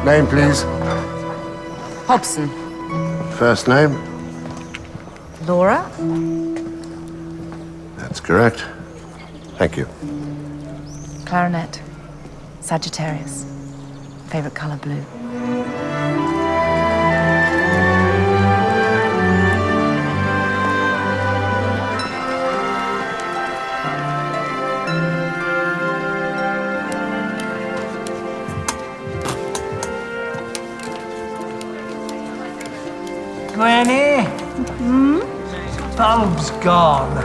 Name, please. Hobson. First name? Laura. That's correct. Thank you. Clarinet. Sagittarius. Favorite color, blue. Granny? Bulb's gone.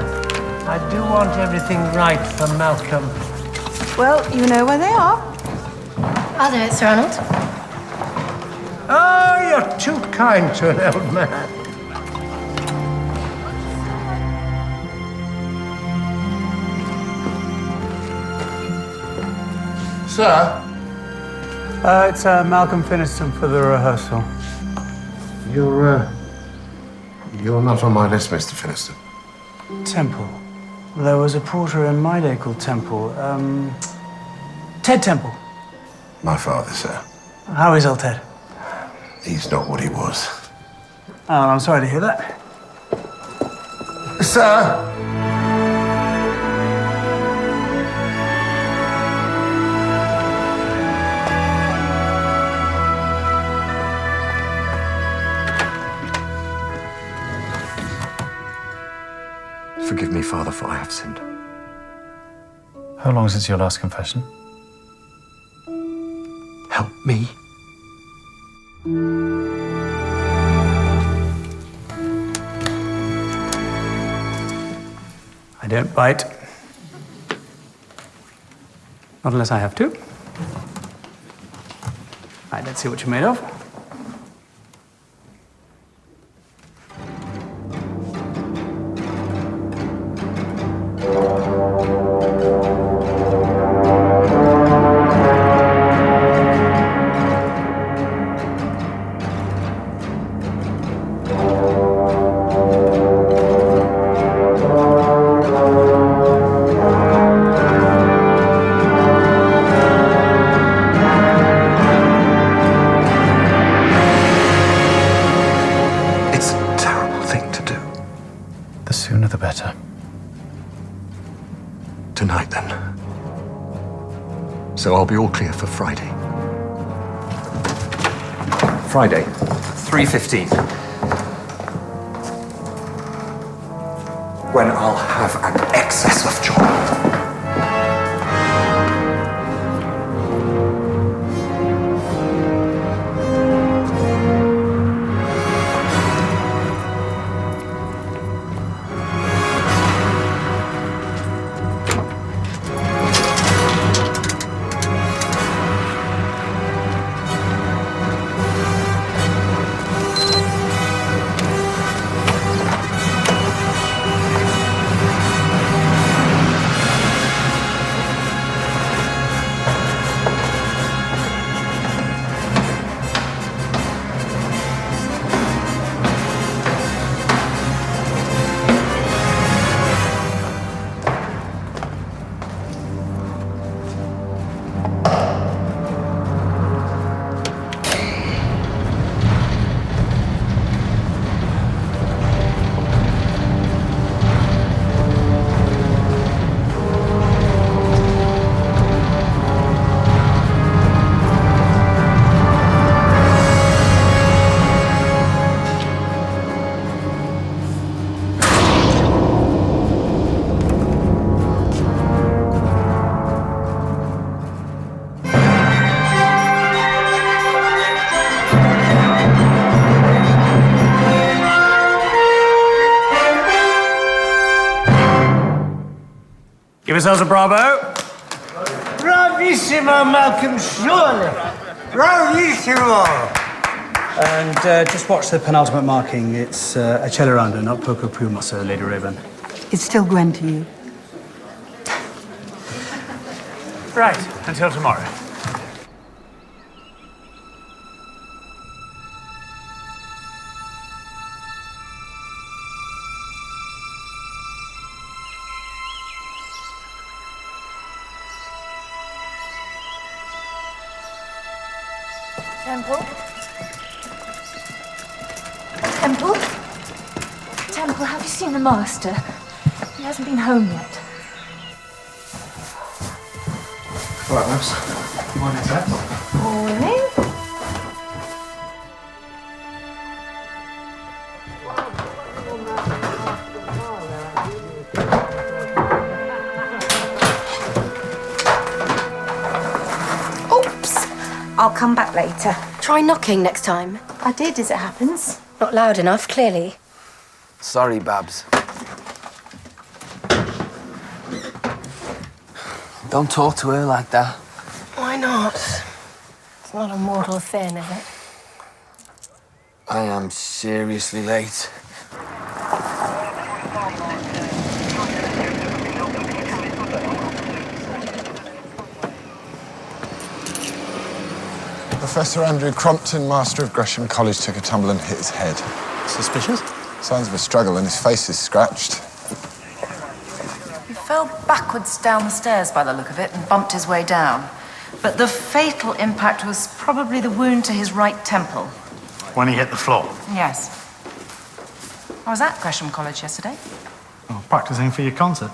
I do want everything right for Malcolm. Well, you know where they are. I'll do it, Sir Arnold. Oh, you're too kind to an old man. Sir? It's Malcolm Finiston for the rehearsal. You're not on my list, Mr. Finiston. Temple. There was a porter in my day called Temple. Ted Temple. My father, sir. How is old Ted? He's not what he was. Oh, I'm sorry to hear that. Sir? Forgive me, Father, for I have sinned. How long since your last confession? Help me. I don't bite. Not unless I have to. Right, let's see what you're made of. The sooner the better. Tonight, then. So I'll be all clear for Friday. Friday, 3:15. When I'll have an excess of joy. Give yourselves a bravo. Bravissimo, Malcolm, surely. Bravissimo. And just watch the penultimate marking. It's a Celerando, not Poco Puma, Sir Lady Raven. It's still Gwen to you. Right, until tomorrow. Temple? Temple? Temple, have you seen the master? He hasn't been home yet. Right, Nurse. Morning, sir. Morning. Oops! I'll come back later. Try knocking next time. I did, as it happens. Not loud enough, clearly. Sorry, Babs. Don't talk to her like that. Why not? It's not a mortal sin, is it? I am seriously late. Professor Andrew Crompton, Master of Gresham College, took a tumble and hit his head. Suspicious? Signs of a struggle and his face is scratched. He fell backwards down the stairs by the look of it and bumped his way down. But the fatal impact was probably the wound to his right temple. When he hit the floor? Yes. I was at Gresham College yesterday. Oh, practicing for your concert.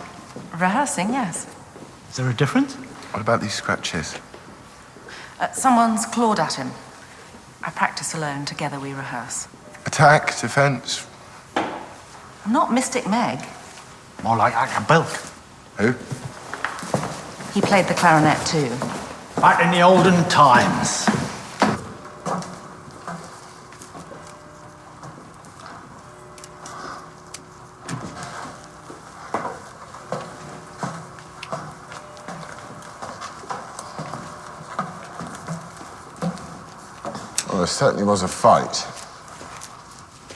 Rehearsing, yes. Is there a difference? What about these scratches? Someone's clawed at him. I practice alone. Together we rehearse. Attack, defence? I'm not Mystic Meg. More like Bilk. Who? He played the clarinet too. Back in the olden times. Well, there certainly was a fight.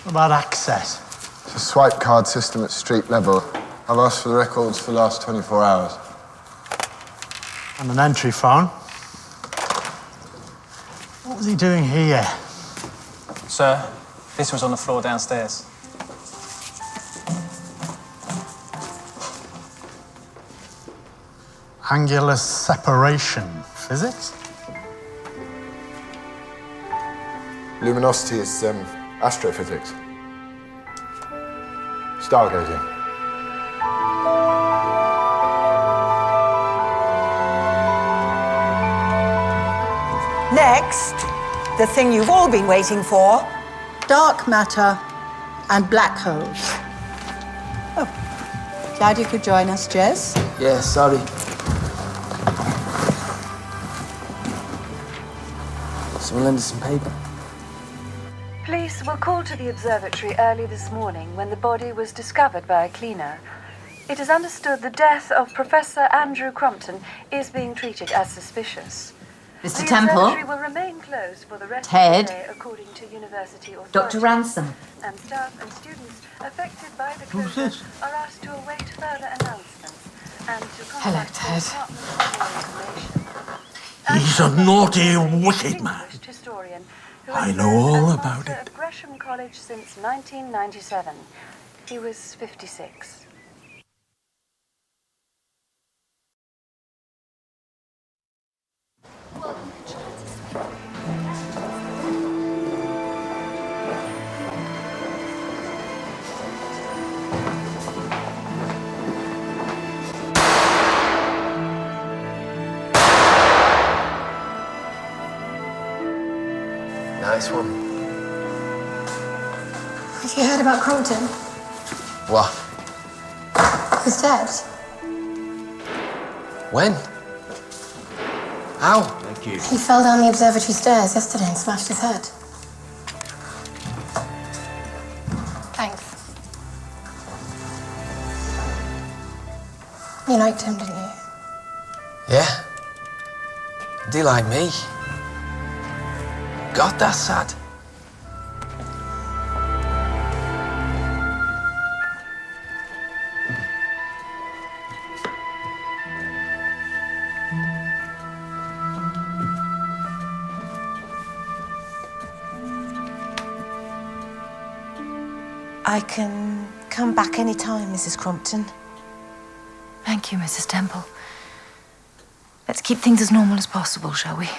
What about access? It's a swipe card system at street level. I've asked for the records for the last 24 hours. And an entry phone. What was he doing here? Sir, this was on the floor downstairs. Angular separation. Physics? Luminosity is astrophysics. Stargazing. Next, the thing you've all been waiting for, dark matter and black holes. Oh, glad you could join us, Jess. Yeah, sorry. Someone lend us some paper. Police were called to the observatory early this morning when the body was discovered by a cleaner. It is understood the death of Professor Andrew Crompton is being treated as suspicious. Mr. The Temple. observatory will remain closed for the rest Ted. of the day, according to university authorities. Dr. Ransom. And staff and students affected by the closure are asked to await further announcements and to contact the Department for more information. He's a naughty, wicked man. Historian who I has know served all as about master it. of Gresham College since 1997. He was 56. Nice one. Have you heard about Crompton? What? He's dead. When? How? He fell down the observatory stairs yesterday and smashed his head. Thanks. You liked him, didn't you? Yeah. Do you like me? God, that's sad. I can come back any time, Mrs. Crompton. Thank you, Mrs. Temple. Let's keep things as normal as possible, shall we?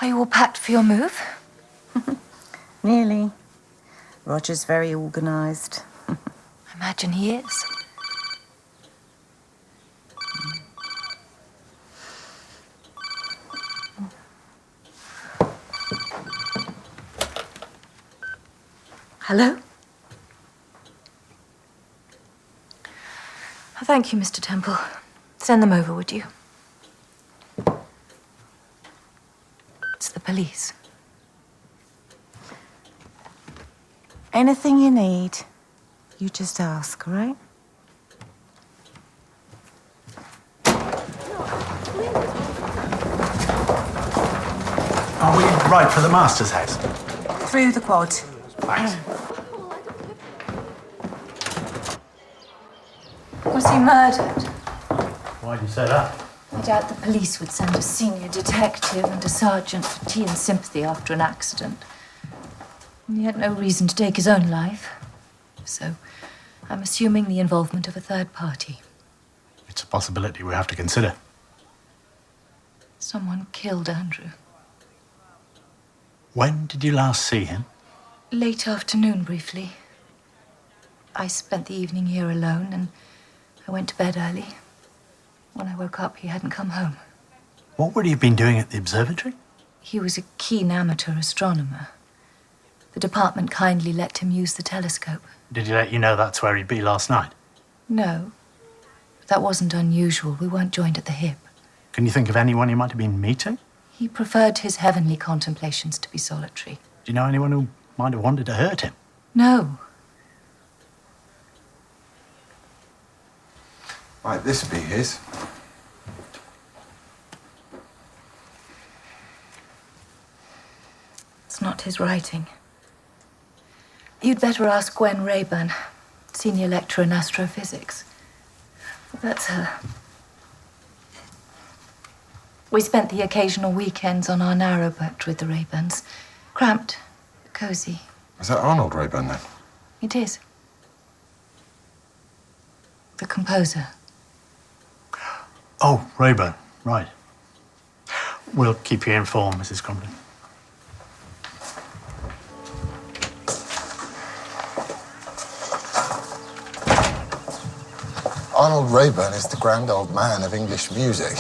Are you all packed for your move? Nearly. Roger's very organised. I imagine he is. Hello? Thank you, Mr. Temple. Send them over, would you? It's the police. Anything you need, you just ask, all right? Are we right for the Master's house? Through the quad. Thanks. Was he murdered? Why do you say that? I doubt the police would send a senior detective and a sergeant for tea and sympathy after an accident. And he had no reason to take his own life. So I'm assuming the involvement of a third party. It's a possibility we have to consider. Someone killed Andrew. When did you last see him? Late afternoon, briefly. I spent the evening here alone, and I went to bed early. When I woke up, he hadn't come home. What would he have been doing at the observatory? He was a keen amateur astronomer. The department kindly let him use the telescope. Did he let you know that's where he'd be last night? No, but that wasn't unusual. We weren't joined at the hip. Can you think of anyone he might have been meeting? He preferred his heavenly contemplations to be solitary. Do you know anyone who might have wanted to hurt him? No. Might this be his? It's not his writing. You'd better ask Gwen Rayburn, senior lecturer in astrophysics. That's her. We spent the occasional weekends on our narrowboat with the Rayburns. Cramped, but cosy. Is that Arnold Rayburn, then? It is. The composer. Oh, Rayburn, right. We'll keep you informed, Mrs. Crumpton. Arnold Rayburn is the grand old man of English music.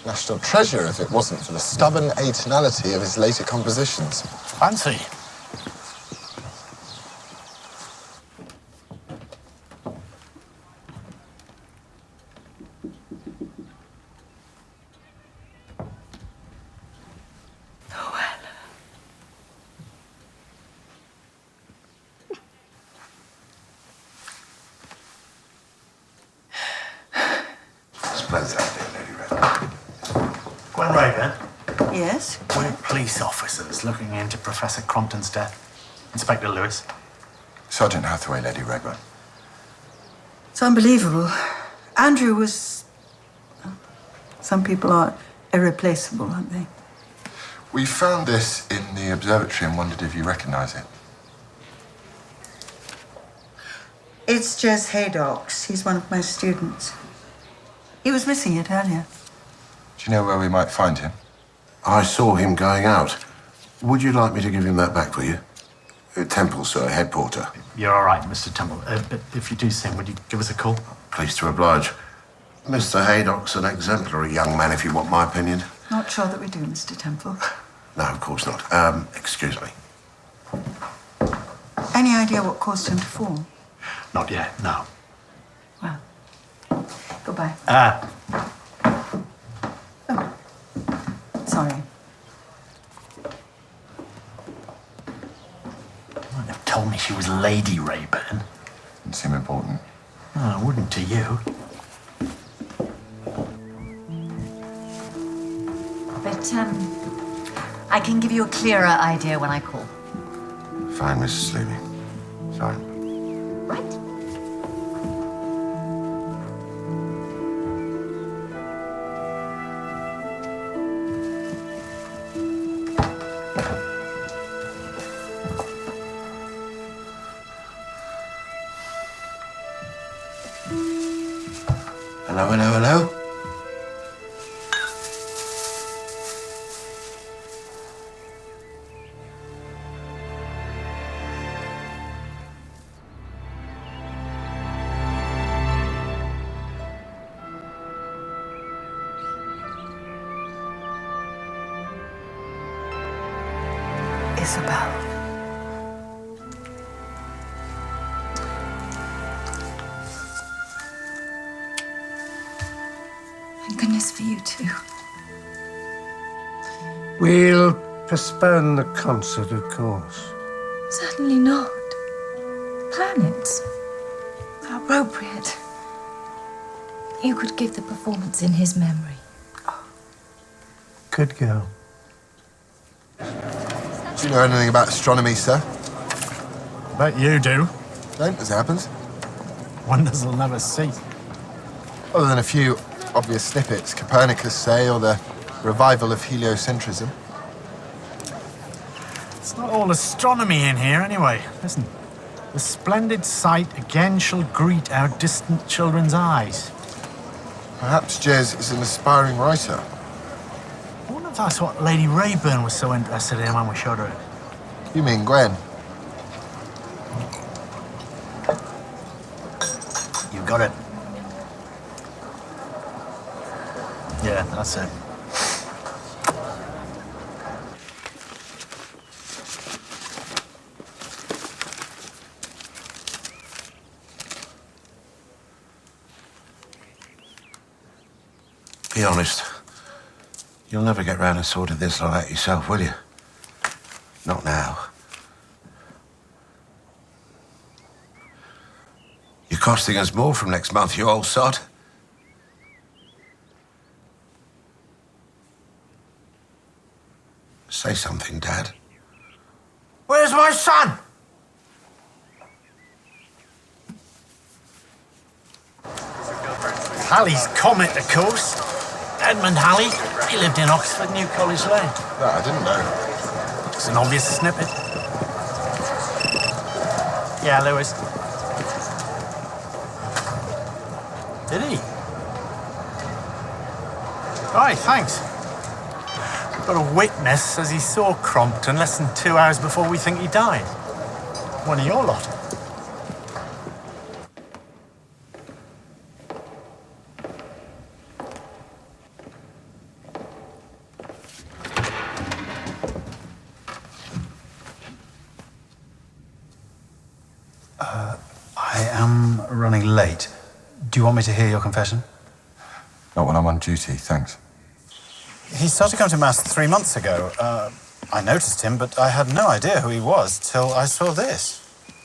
National treasure if it wasn't for the stubborn atonality of his later compositions. Fancy. Gwen Rayburn, Yes? we're police officers looking into Professor Crompton's death. Inspector Lewis. Sergeant Hathaway, Lady Rayburn. It's unbelievable. Andrew was... Some people are irreplaceable, aren't they? We found this in the observatory and wondered if you recognize it. It's Jez Haydock's. He's one of my students. He was missing it earlier. Do you know where we might find him? I saw him going out. Would you like me to give him that back for you? Temple, sir, head porter. You're all right, Mr. Temple. But if you do see him, would you give us a call? Pleased to oblige. Mr. Haydock's an exemplary young man, if you want my opinion. Not sure that we do, Mr. Temple. No, of course not. Excuse me. Any idea what caused him to fall? Not yet, no. Well, goodbye. Oh, sorry. Might have told me she was Lady Rayburn. Didn't seem important. Oh, wouldn't to you. But, I can give you a clearer idea when I call. Fine, Mrs. Sleevey. Fine. Right? Hello, hello, hello. Isabel. Thank goodness for you too. We'll postpone the concert, of course. Certainly not. Planets are appropriate. You could give the performance in his memory. Good girl. Do you know anything about astronomy, sir? Bet you do. Don't, as it happens. Wonders will never cease. Other than a few obvious snippets, Copernicus, say, or the revival of heliocentrism. It's not all astronomy in here, anyway. Listen. The splendid sight again shall greet our distant children's eyes. Perhaps Jez is an aspiring writer. I wonder if that's what Lady Rayburn was so interested in when we showed her it. You mean Gwen? You got it. Yeah, that's it. Be honest. You'll never get round to sorting this like that yourself, will you? Not now. You're costing us more from next month, you old sod. Say something, Dad. Where's my son? Halley's Comet, of course. Edmund Halley. He lived in Oxford, New College Lane. No, I didn't know. It's an obvious snippet. Yeah, Lewis. Did he? Right, thanks. Got a witness says he saw Crompton less than 2 hours before we think he died. One of your lot. I am running late. Do you want me to hear your confession? Not when I'm on duty, thanks. He started coming to Mass 3 months ago. I noticed him, but I had no idea who he was till I saw this.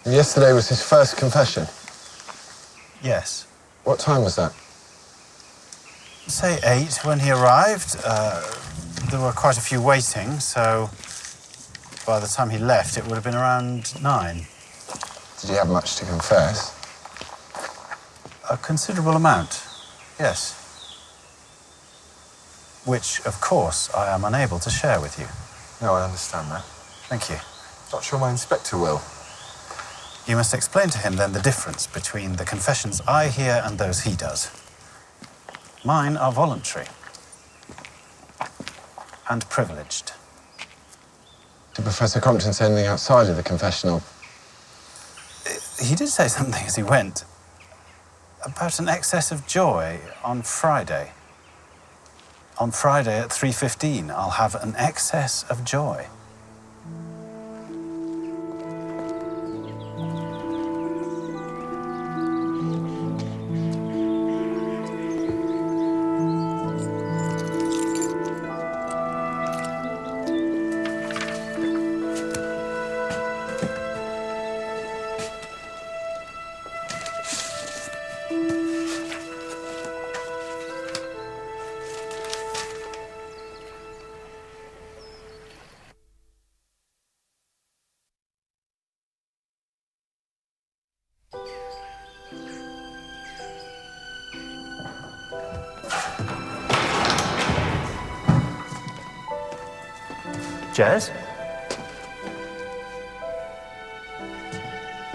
And yesterday was his first confession? Yes. What time was that? Say 8 when he arrived. There were quite a few waiting, so by the time he left, it would have been around 9. Did he have much to confess? A considerable amount, yes. Which, of course, I am unable to share with you. No, I understand that. Thank you. Not sure my inspector will. You must explain to him, then, the difference between the confessions I hear and those he does. Mine are voluntary and privileged. Did Professor Crompton say anything outside of the confessional? He did say something as he went about an excess of joy on Friday. On Friday at 3:15, I'll have an excess of joy. Jez?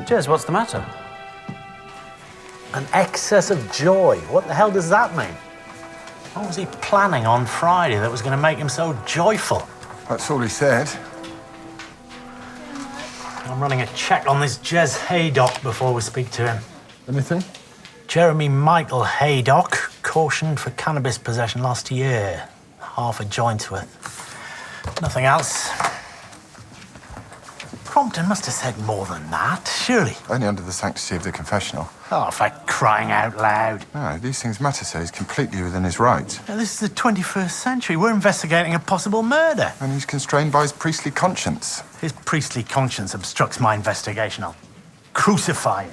Jez, what's the matter? An excess of joy. What the hell does that mean? What was he planning on Friday that was going to make him so joyful? That's all he said. I'm running a check on this Jez Haydock before we speak to him. Anything? Jeremy Michael Haydock, cautioned for cannabis possession last year. Half a joint's worth. Nothing else. Crompton must have said more than that, surely. Only under the sanctity of the confessional. Oh, for crying out loud. No, these things matter, sir. He's completely within his rights. Now, this is the 21st century. We're investigating a possible murder. And he's constrained by his priestly conscience. His priestly conscience obstructs my investigation. I'll crucify him.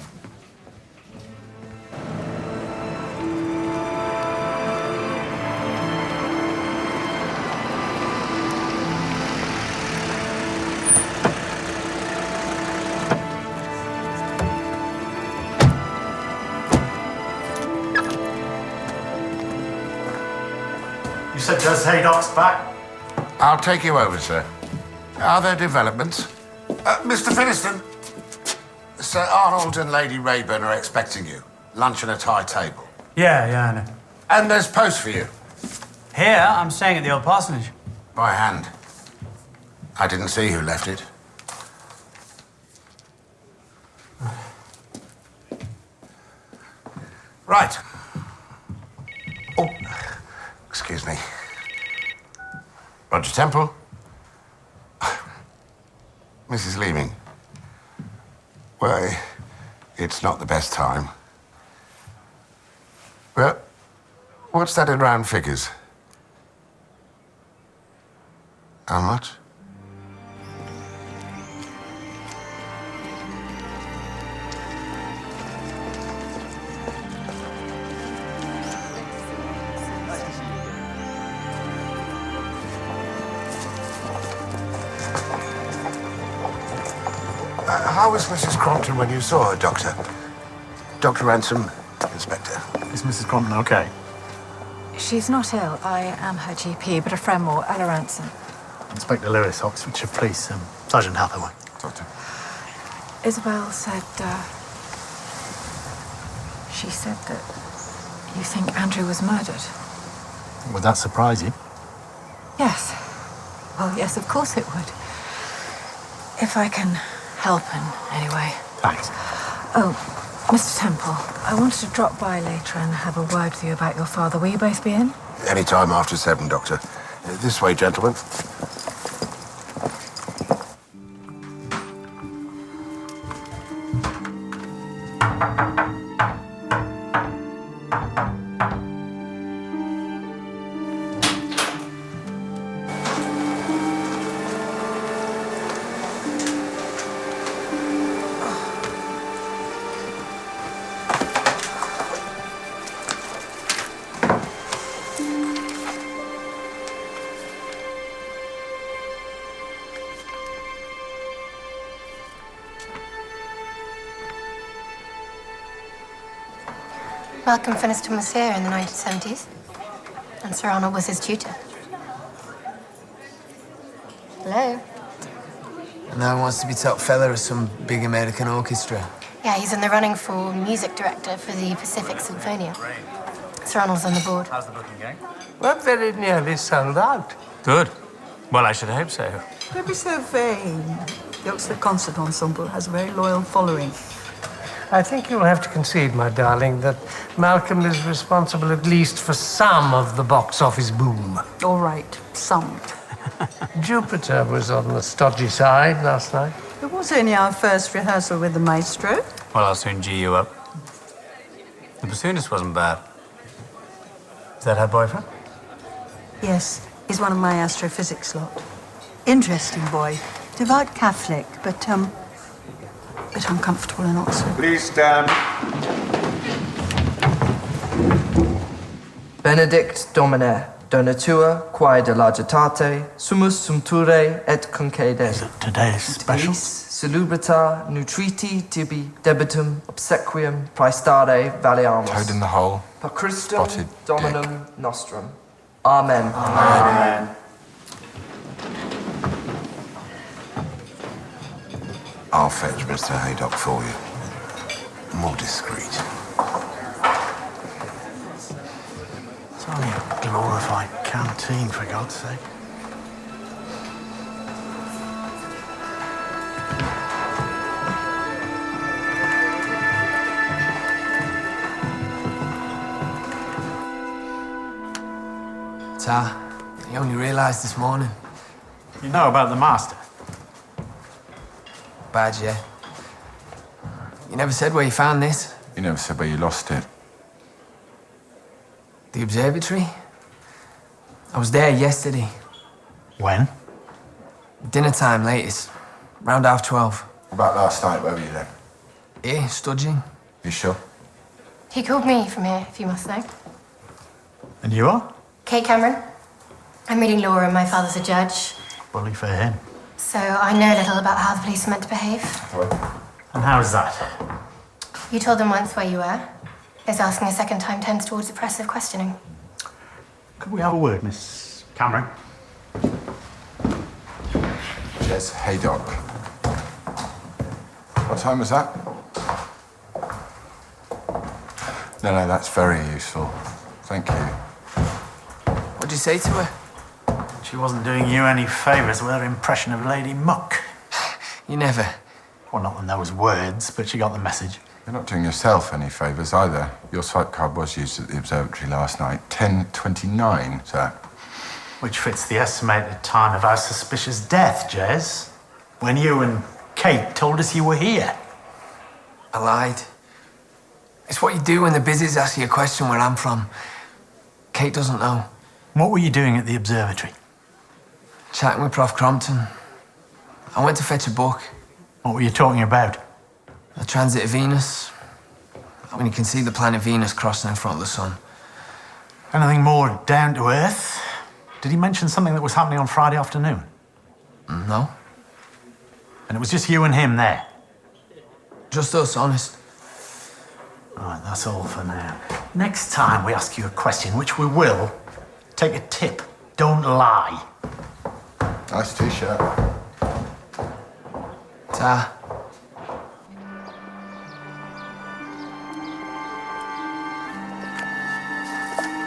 You said Des Haydock's back? I'll take you over, sir. Are there developments? Mr. Finiston, Sir Arnold and Lady Rayburn are expecting you. Luncheon at high table. Yeah, I know. And there's post for you. Here, I'm staying at the old parsonage. By hand. I didn't see who left it. Right. Oh, excuse me. Roger Temple. Mrs. Leeming. Well, it's not the best time. Well, what's that in round figures? How much? How was Mrs. Crompton when you saw her, Doctor? Dr. Ransom, Inspector. Is Mrs. Crompton okay? She's not ill. I am her GP, but a friend more, Ella Ransom. Inspector Lewis, Oxfordshire Police, Sergeant Hathaway. Doctor. Isabel said, she said that you think Andrew was murdered. Would that surprise you? Yes. Well, yes, of course it would. If I can help in any way. Thanks. Oh, Mr. Temple, I wanted to drop by later and have a word with you about your father. Will you both be in? Any time after 7, Doctor. This way, gentlemen. Malcolm Finiston was here in the 1970s, and Sir Arnold was his tutor. Hello? And now wants to be top fella of some big American orchestra. Yeah, he's in the running for music director for the Pacific Sinfonia. Sir Arnold's on the board. How's the booking going? We're very nearly sold out. Good. Well, I should hope so. Don't be so vain. The Oxford Concert Ensemble has a very loyal following. I think you'll have to concede, my darling, that Malcolm is responsible at least for some of the box office boom. All right, some. Jupiter was on the stodgy side last night. It was only our first rehearsal with the maestro. Well, I'll soon G you up. The bassoonist wasn't bad. Is that her boyfriend? Yes, he's one of my astrophysics lot. Interesting boy. Devout Catholic, but uncomfortable in Oxford. Please stand. Benedict Domine, donatua quae de largitate, sumus sumpture et concedes. Today's special. Salubrita nutriti tibi debitum obsequium praestare valeamus. Toad in the hole. Per Christum Spotted Dominum nostrum. Amen. Amen. I'll fetch Mr. Haydock for you. More discreet. It's only a glorified canteen, for God's sake. Ta, I only realised this morning. You know about the master? bad, yeah. You never said where you found this. You never said where you lost it. The observatory? I was there yesterday. When? Dinner time, latest. Round 12:30. What about last night? Where were you then? Here, studging. You sure? He called me from here, if you must know. And you are? Kate Cameron. I'm reading law and my father's a judge. Bully for him. So I know little about how the police are meant to behave. And how's that? You told them once where you were. Is asking a second time tends towards oppressive questioning. Could we have a word, Miss Cameron? Jez Haydock. What time was that? No, that's very useful. Thank you. What'd you say to her? She wasn't doing you any favours with her impression of Lady Muck. You never. Well, not in those words, but she got the message. You're not doing yourself any favours either. Your swipe card was used at the observatory last night. 10:29, sir. Which fits the estimated time of our suspicious death, Jez. When you and Kate told us you were here. I lied. It's what you do when the busies ask you a question where I'm from. Kate doesn't know. What were you doing at the observatory? Chatting with Prof. Crompton. I went to fetch a book. What were you talking about? The transit of Venus. When you can see the planet Venus crossing in front of the sun. Anything more down to earth? Did he mention something that was happening on Friday afternoon? No. And it was just you and him there? Just us, honest. All right, that's all for now. Next time we ask you a question, which we will, take a tip. Don't lie. Nice t-shirt. Ta.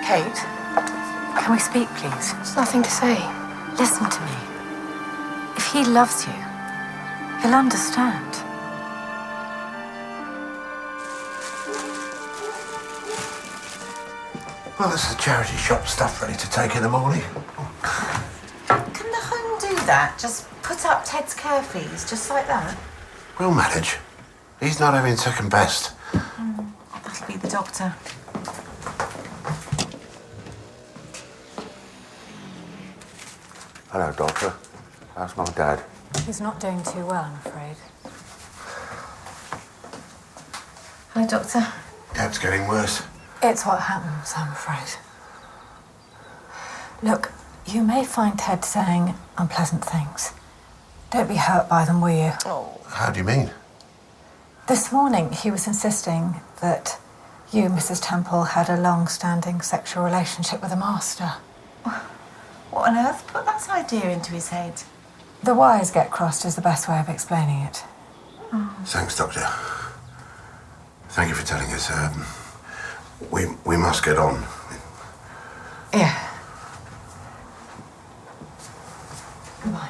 Kate, can we speak, please? There's nothing to say. Listen to me. If he loves you, he'll understand. Well, there's the charity shop stuff ready to take in the morning. Can the home do that? Just put up Ted's care fees, just like that? We'll manage. He's not having second best. That'll be the doctor. Hello, Doctor. How's my dad? He's not doing too well, I'm afraid. Hi, Doctor. Dad's getting worse. It's what happens, I'm afraid. Look, you may find Ted saying unpleasant things. Don't be hurt by them, will you? Oh. How do you mean? This morning, he was insisting that you, Mrs. Temple, had a long-standing sexual relationship with a master. What on earth put that idea into his head? The wires get crossed is the best way of explaining it. Thanks, Doctor. Thank you for telling us. We must get on. Yeah. Goodbye.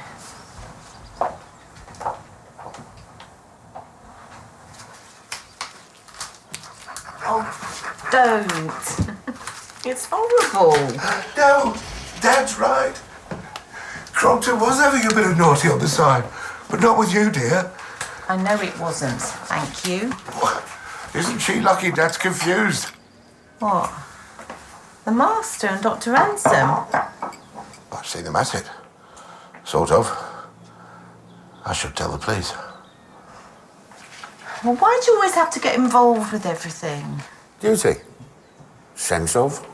Oh, don't. It's horrible. No, Dad's right. Crompton was having a bit of naughty on the side, but not with you, dear. I know it wasn't. Thank you. Isn't she lucky Dad's confused? What? The master and Dr. Ransom? I've seen them at it. Sort of. I should tell the police. Well, why do you always have to get involved with everything? Duty. Sense of.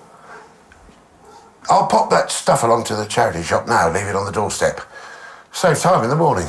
I'll pop that stuff along to the charity shop now, leave it on the doorstep. Save time in the morning.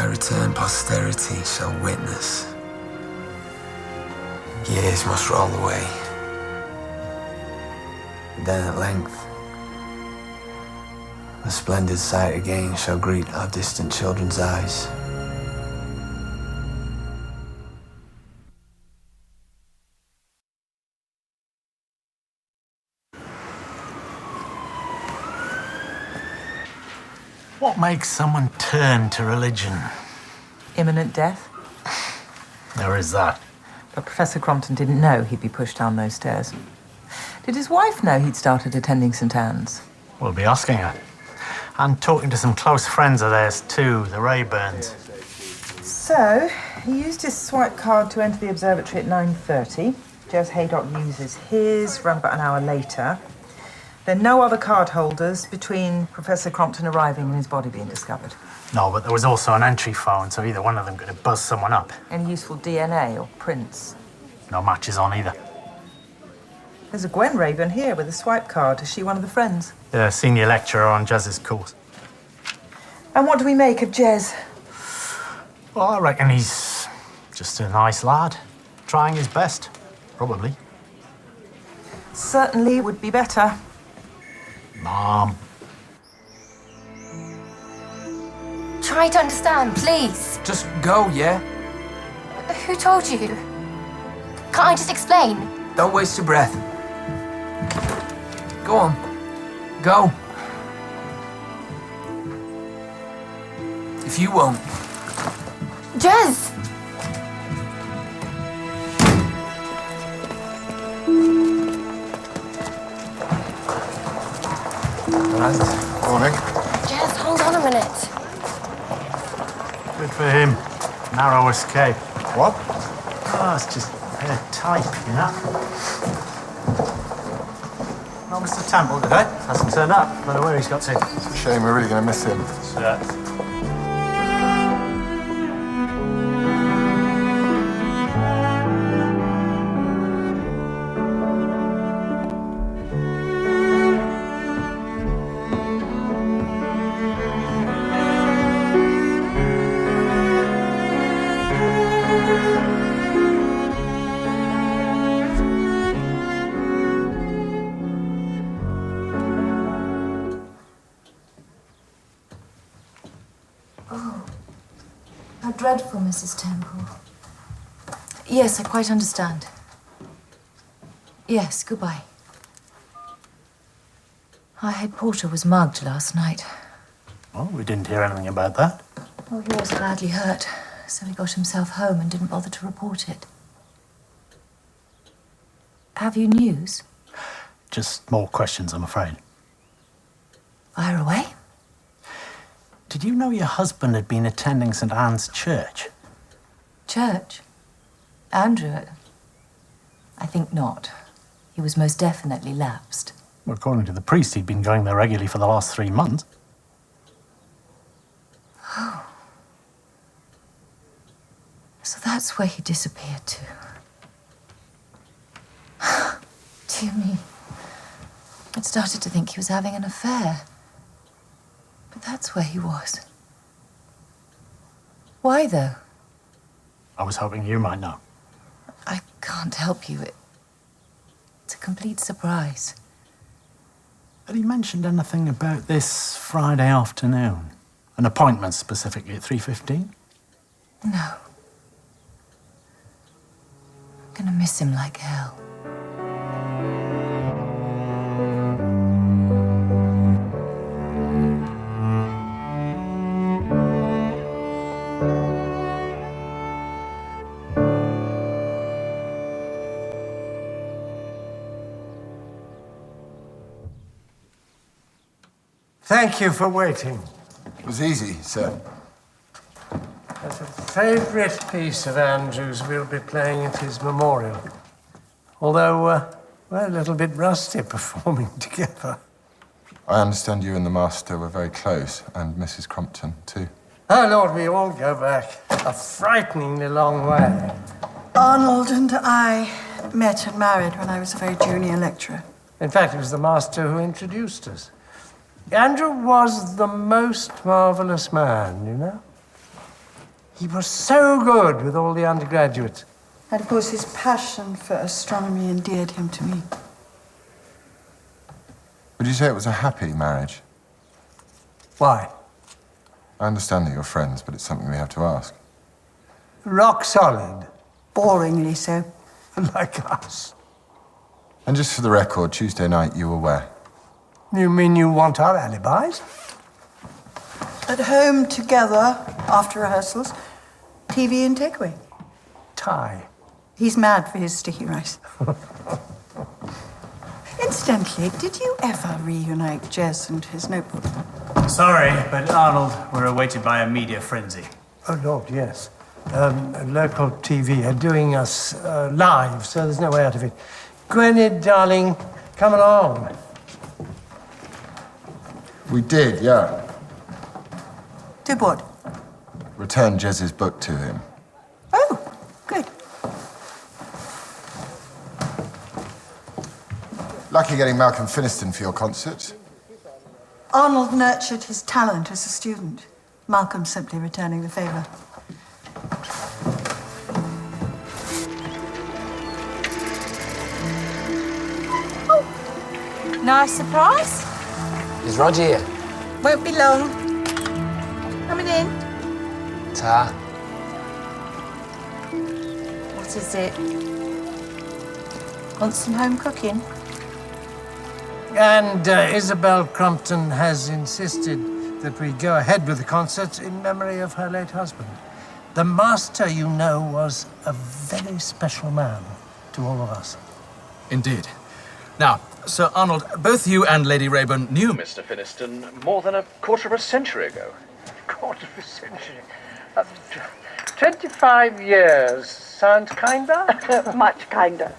return posterity shall witness. Years must roll away. Then at length, the splendid sight again shall greet our distant children's eyes. What makes someone turn to religion? Imminent death. There is that. But Professor Crompton didn't know he'd be pushed down those stairs. Did his wife know he'd started attending St. Anne's? We'll be asking her. And talking to some close friends of theirs too, the Rayburns. So, he used his swipe card to enter the observatory at 9:30. Jez Haydock uses his around about an hour later. There are no other card holders between Professor Crompton arriving and his body being discovered. No, but there was also an entry phone, so either one of them could have buzzed someone up. Any useful DNA or prints? No matches on either. There's a Gwen Rayburn here with a swipe card. Is she one of the friends? The senior lecturer on Jez's course. And what do we make of Jez? Well, I reckon he's just a nice lad. Trying his best, probably. Certainly would be better. Mom. Try to understand, please. Just go, yeah? Who told you? Can't I just explain? Don't waste your breath. Go on. Go. If you won't. Jez! Morning. Jez, hold on a minute. Good for him. Narrow escape. What? Oh, it's just type, you know? Not Mr. Temple today. Hasn't turned up. Don't know where he's got to. It's a shame, we're really going to miss him. Yeah. How dreadful, Mrs. Temple. Yes, I quite understand. Yes, goodbye. Our head porter was mugged last night. Well, we didn't hear anything about that. Oh, he was badly hurt, so he got himself home and didn't bother to report it. Have you news? Just more questions, I'm afraid. Fire away. Did you know your husband had been attending St. Anne's Church? Church? Andrew? I think not. He was most definitely lapsed. Well, according to the priest, he'd been going there regularly for the last 3 months. Oh. So that's where he disappeared to. Dear me. I'd started to think he was having an affair. But that's where he was. Why, though? I was hoping you might know. I can't help you. It's a complete surprise. Had he mentioned anything about this Friday afternoon? An appointment specifically at 3:15? No. I'm gonna miss him like hell. Thank you for waiting. It was easy, sir. That's a favourite piece of Andrew's we'll be playing at his memorial. Although, we're a little bit rusty performing together. I understand you and the master were very close, and Mrs. Crompton, too. Oh, Lord, we all go back a frighteningly long way. Arnold and I met and married when I was a very junior lecturer. In fact, it was the master who introduced us. Andrew was the most marvellous man, you know? He was so good with all the undergraduates. And of course, his passion for astronomy endeared him to me. Would you say it was a happy marriage? Why? I understand that you're friends, but it's something we have to ask. Rock solid. Boringly so. Like us. And just for the record, Tuesday night you were where? You mean you want our alibis? At home together after rehearsals, TV and takeaway. Tie. He's mad for his sticky rice. Incidentally, did you ever reunite Jez and his notebook? Sorry, but Arnold, we're awaited by a media frenzy. Oh, Lord, yes. Local TV are doing us live, so there's no way out of it. Gwynedd, darling, come along. We did, yeah. Did what? Return Jez's book to him. Oh, good. Lucky getting Malcolm Finiston for your concert. Arnold nurtured his talent as a student. Malcolm simply returning the favour. Nice surprise. Is Roger here? Won't be long. Coming in. Ta. What is it? Want some home cooking? And Isabel Crumpton has insisted that we go ahead with the concert in memory of her late husband. The master, you know, was a very special man to all of us. Indeed. Now, Sir Arnold, both you and Lady Rayburn knew Mr. Finiston more than a quarter of a century ago. Quarter of a century. 25 years. Sounds kinder? Much kinder.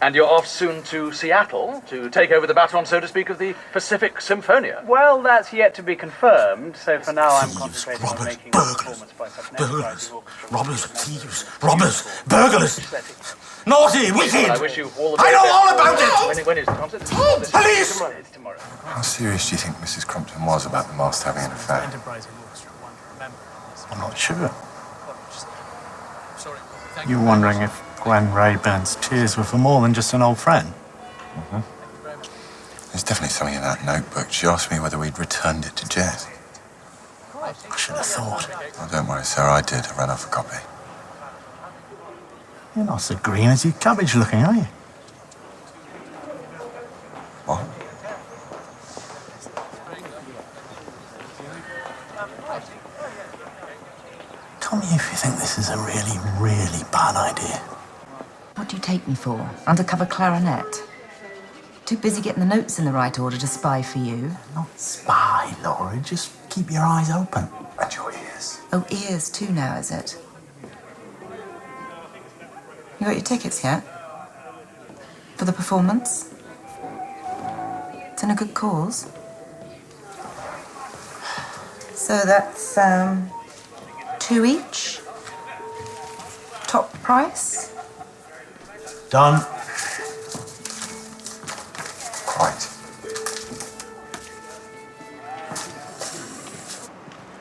And you're off soon to Seattle to take over the baton, so to speak, of the Pacific Symphonia. Well, that's yet to be confirmed, so for now I'm concentrating on making a performance by such an Burglars, robbers, thieves, robbers, burglars. Naughty, wicked! Well, I wish you all the I very know best. all about it! When is the concert? Police! It's tomorrow. How serious do you think Mrs. Crumpton was about the master having an affair? I'm not sure. You're wondering if Gwen Rayburn's tears were for more than just an old friend? There's definitely something in that notebook. She asked me whether we'd returned it to Jez. I should have thought. Oh, don't worry, sir, I did. I ran off a copy. You're not so green as your cabbage looking, are you? What? Tell me if you think this is a really, really bad idea. What do you take me for? Undercover clarinet? Too busy getting the notes in the right order to spy for you. Not spy, Laura. Just keep your eyes open. And your ears. Oh, ears too now, is it? You got your tickets yet? For the performance? It's in a good cause. So that's, 2 each? Top price? Done. Quite.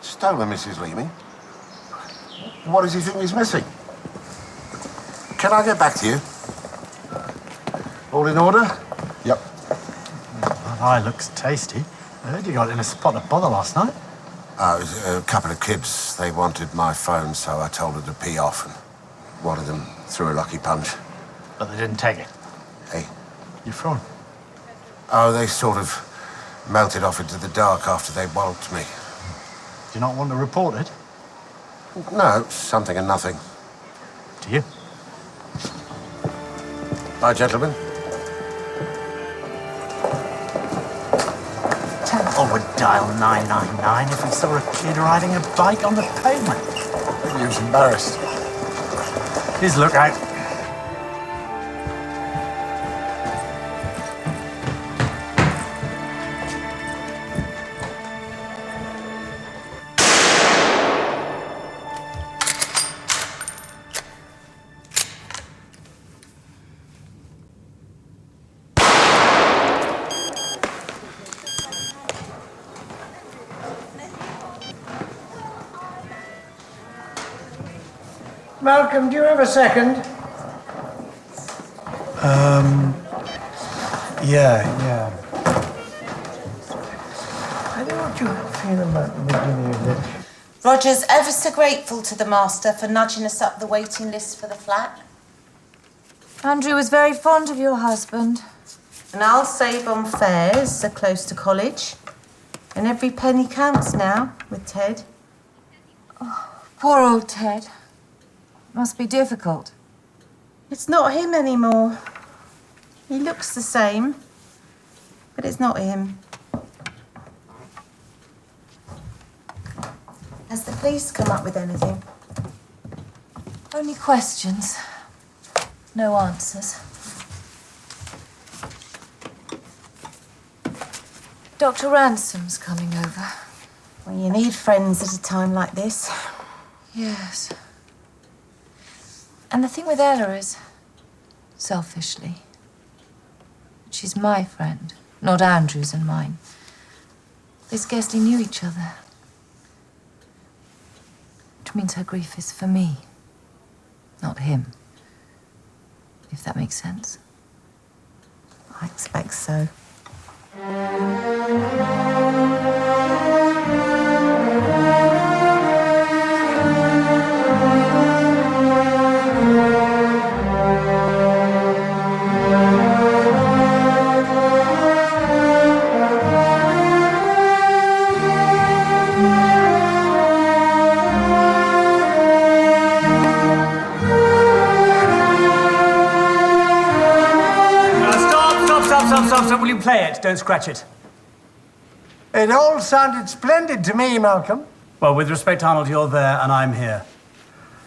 Stolen, Mrs. Leamy. What does he think he's missing? Can I get back to you? All in order? Yep. That eye looks tasty. I heard you got in a spot of bother last night. It was a couple of kids. They wanted my phone, so I told her to pee off, and one of them threw a lucky punch. But they didn't take it. Hey. Your phone? Oh, they sort of melted off into the dark after they walloped me. Do you not want to report it? No, something and nothing. Do you? Bye, gentlemen. Temple would dial 999 if he saw a kid riding a bike on the pavement. Maybe he was embarrassed. His lookout. Malcolm, do you have a second? Yeah. I don't know what you feel about the beginning of this. Roger's ever so grateful to the master for nudging us up the waiting list for the flat. Andrew was very fond of your husband. And I'll save on fares so close to college. And every penny counts now with Ted. Oh, poor old Ted. Must be difficult. It's not him anymore. He looks the same, but it's not him. Has the police come up with anything? Only questions. No answers. Dr. Ransom's coming over. Well, you need friends at a time like this. Yes. And the thing with Ella is, selfishly, she's my friend, not Andrew's and mine. They scarcely knew each other. Which means her grief is for me, not him. If that makes sense. I expect so. Stop. Will you play it? Don't scratch it. It all sounded splendid to me, Malcolm. Well, with respect, Arnold, you're there and I'm here.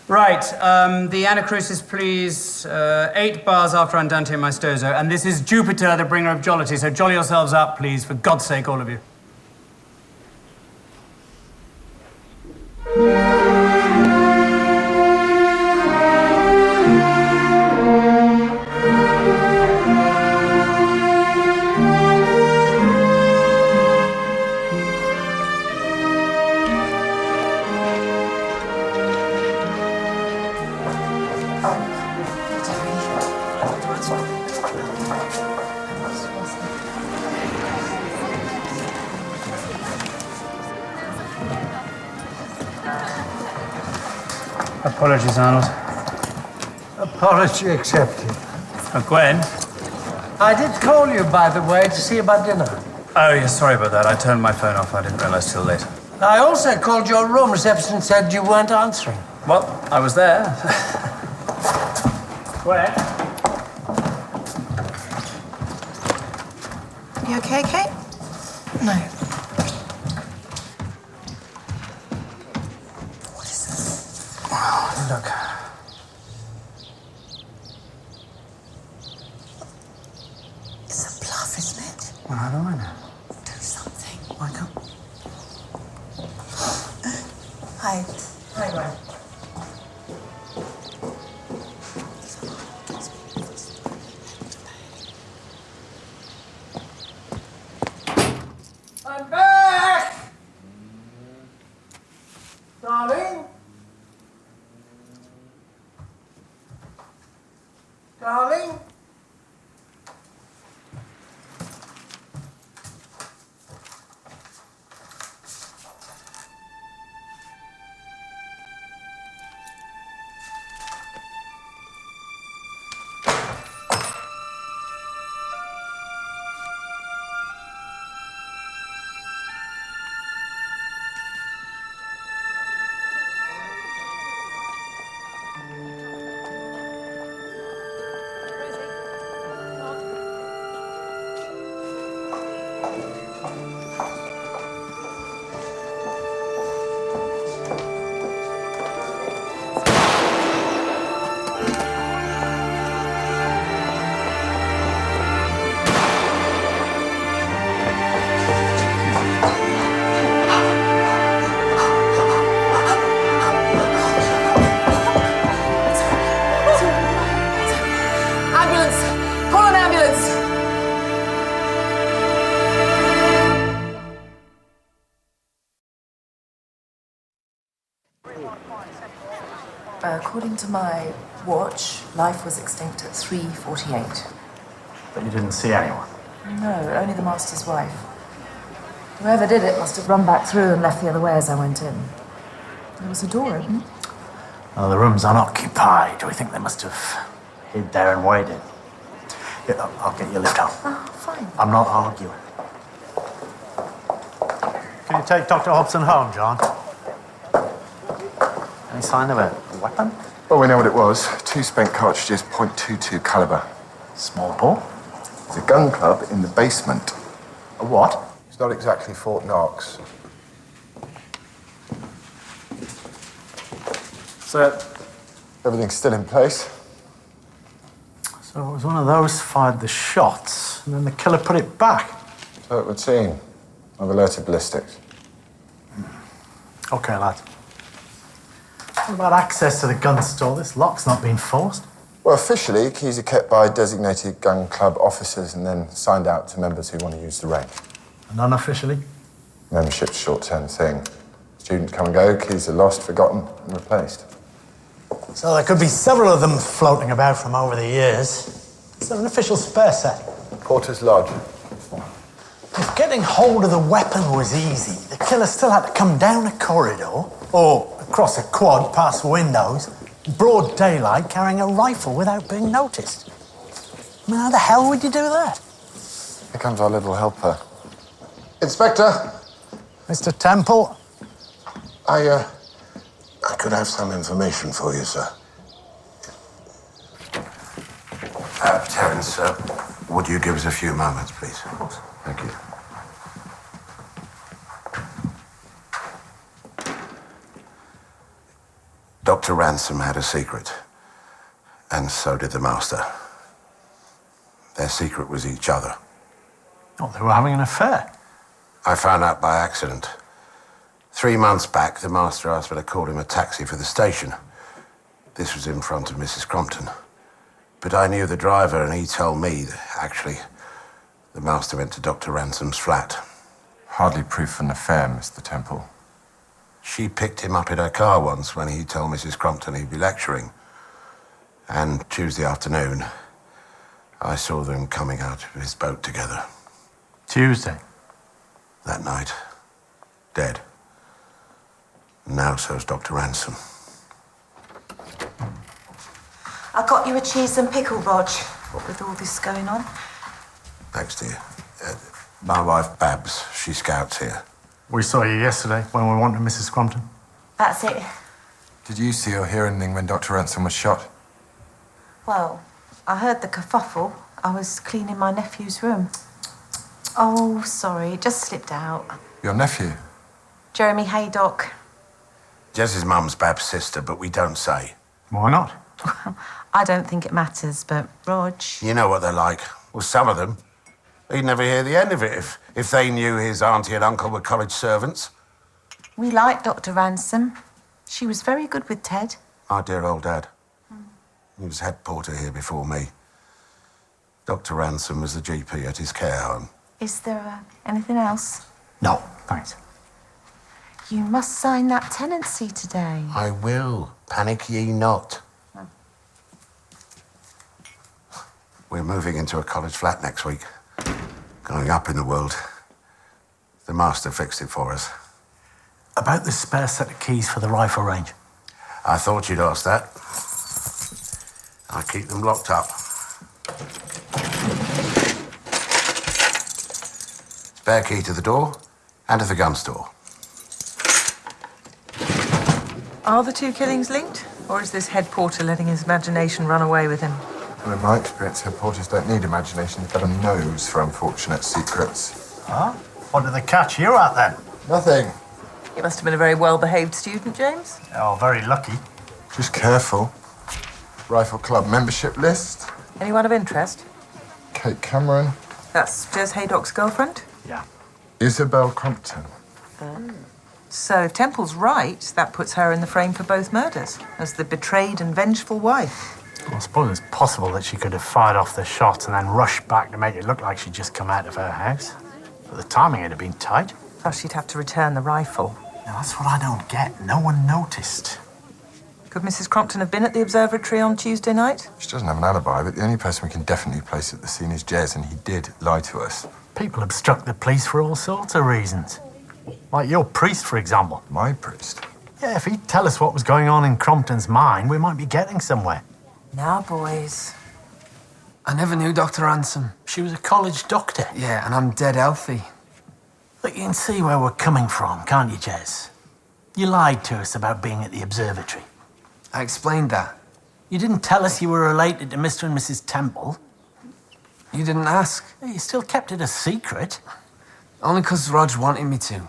Right, the Anacrusis, please. 8 bars after Andante Maestoso. And this is Jupiter, the bringer of jollity. So jolly yourselves up, please, for God's sake, all of you. Apologies, Arnold. Apology accepted. Gwen? I did call you, by the way, to see about dinner. Oh, yes, sorry about that. I turned my phone off. I didn't realize till later. I also called your room. Reception said you weren't answering. Well, I was there. Gwen? You okay, Kate? No. What is this? Look. It's a bluff, isn't it? Well, how do I know? Do something. Why can't... Hi. Hi, Gwen. I'm back! Darling? Darling? According to my watch, life was extinct at 3:48. But you didn't see anyone. No, only the master's wife. Whoever did it must have run back through and left the other way as I went in. There was a door open. Well, the room's unoccupied. We think they must have hid there and waited. Yeah, I'll get you a lift home. Oh, fine. I'm not arguing. Can you take Dr. Hobson home, John? Any sign of a weapon? Well, we know what it was. 2 spent cartridges, .22 caliber. Small bore? It's a gun club in the basement. A what? It's not exactly Fort Knox. So, everything's still in place. So it was one of those fired the shots, and then the killer put it back. So it would seem. I've alerted ballistics. Okay, lads. What about access to the gun store? This lock's not been forced. Well, officially, keys are kept by designated gun club officers and then signed out to members who want to use the range. And unofficially? Membership's a short-term thing. Students come and go, keys are lost, forgotten, and replaced. So there could be several of them floating about from over the years. Is there an official spare set? Porter's Lodge. If getting hold of the weapon was easy, the killer still had to come down a corridor or across a quad past windows, broad daylight, carrying a rifle without being noticed. I mean, how the hell would you do that? Here comes our little helper. Inspector! Mr. Temple? I could have some information for you, sir. Terence, would you give us a few moments, please? Of course. Thank you. Dr. Ransom had a secret, and so did the master. Their secret was each other. Oh, they were having an affair. I found out by accident. 3 months back, the master asked me to call him a taxi for the station. This was in front of Mrs. Crompton. But I knew the driver, and he told me that, actually, the master went to Dr. Ransom's flat. Hardly proof of an affair, Mr. Temple. She picked him up in her car once when he told Mrs. Crompton he'd be lecturing. And Tuesday afternoon, I saw them coming out of his boat together. Tuesday? That night, dead. And now so's Dr. Ransom. I got you a cheese and pickle, Rog. What with all this going on? Thanks to you. My wife, Babs, she scouts here. We saw you yesterday when we went to Mrs. Crompton. That's it. Did you see or hear anything when Dr. Ransom was shot? Well, I heard the kerfuffle. I was cleaning my nephew's room. Oh, sorry, it just slipped out. Your nephew? Jeremy Haydock. Jess's mum's Bab's sister, but we don't say. Why not? I don't think it matters, but Rog... You know what they're like. Well, some of them. He'd never hear the end of it if they knew his auntie and uncle were college servants. We liked Dr. Ransom. She was very good with Ted. My dear old dad. He was head porter here before me. Dr. Ransom was the GP at his care home. Is there anything else? No, thanks. You must sign that tenancy today. I will. Panic ye not. We're moving into a college flat next week. Going up in the world. The master fixed it for us. About the spare set of keys for the rifle range. I thought you'd ask that. I keep them locked up. Spare key to the door and to the gun store. Are the 2 killings linked? Or is this head porter letting his imagination run away with him? Well, in my experience, head porters don't need imagination. They've got a nose for unfortunate secrets. Huh? What did they catch you at, then? Nothing. You must have been a very well-behaved student, James. Oh, very lucky. Just careful. Rifle Club membership list. Anyone of interest? Kate Cameron. That's Jez Haydock's girlfriend? Yeah. Isabel Crompton. So if Temple's right, that puts her in the frame for both murders, as the betrayed and vengeful wife. Well, I suppose it's possible that she could have fired off the shot and then rushed back to make it look like she'd just come out of her house. But the timing would have been tight. Plus she'd have to return the rifle. Now, that's what I don't get. No one noticed. Could Mrs. Crompton have been at the observatory on Tuesday night? She doesn't have an alibi, but the only person we can definitely place at the scene is Jez, and he did lie to us. People obstruct the police for all sorts of reasons. Like your priest, for example. My priest? Yeah, if he'd tell us what was going on in Crompton's mind, we might be getting somewhere. Now, boys. I never knew Dr. Ransom. She was a college doctor. Yeah, and I'm dead healthy. Look, you can see where we're coming from, can't you, Jez? You lied to us about being at the observatory. I explained that. You didn't tell us you were related to Mr. and Mrs. Temple. You didn't ask. You still kept it a secret. Only because Rog wanted me to.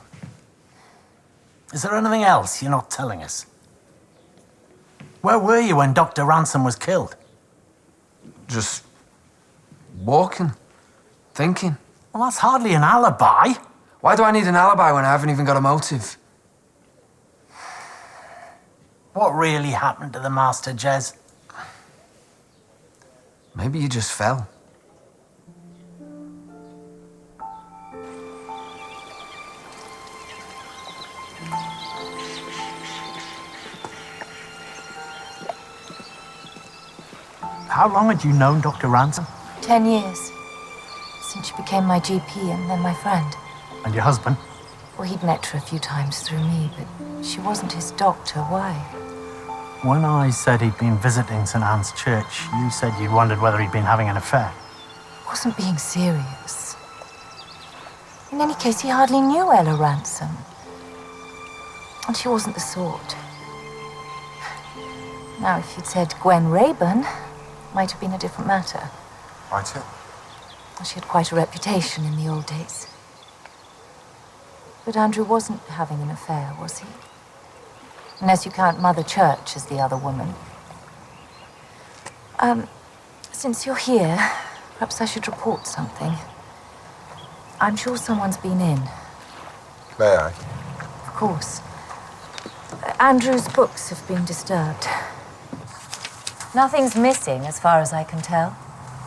Is there anything else you're not telling us? Where were you when Dr. Ransom was killed? Just walking, thinking. Well, that's hardly an alibi. Why do I need an alibi when I haven't even got a motive? What really happened to the master, Jez? Maybe you just fell. How long had you known Dr. Ransom? 10 years. Since she became my GP and then my friend. And your husband? Well, he'd met her a few times through me, but she wasn't his doctor. Why? When I said he'd been visiting St. Anne's Church, you said you wondered whether he'd been having an affair. I wasn't being serious. In any case, he hardly knew Ella Ransom. And she wasn't the sort. Now, if you'd said Gwen Rayburn, might have been a different matter. Might it? Well, she had quite a reputation in the old days. But Andrew wasn't having an affair, was he? Unless you count Mother Church as the other woman. Since you're here, perhaps I should report something. I'm sure someone's been in. May I? Of course. Andrew's books have been disturbed. Nothing's missing, as far as I can tell.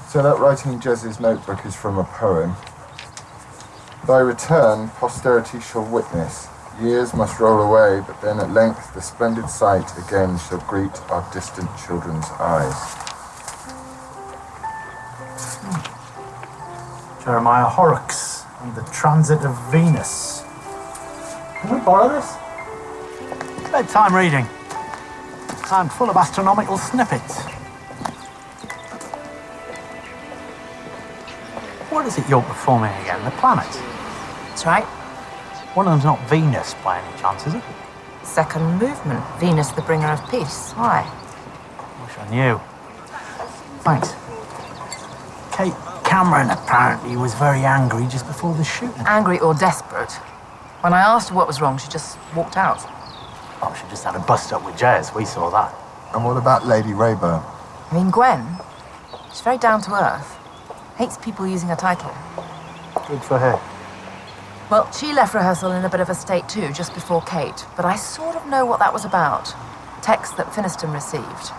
So that writing in Jez's notebook is from a poem. Thy return, posterity shall witness. Years must roll away, but then at length the splendid sight again shall greet our distant children's eyes. Jeremiah Horrocks and the Transit of Venus. Can we borrow this? It's bedtime reading. And full of astronomical snippets. What is it you're performing again? The planets? That's right. One of them's not Venus by any chance, is it? Second movement. Venus, the bringer of peace. Why? Wish I knew. Thanks. Kate Cameron apparently was very angry just before the shooting. Angry or desperate. When I asked her what was wrong, she just walked out. Oh, she just had a bust-up with Jez. We saw that. And what about Lady Rayburn? I mean, Gwen, she's very down to earth. Hates people using her title. Good for her. Well, she left rehearsal in a bit of a state too, just before Kate. But I sort of know what that was about. Text that Finiston received.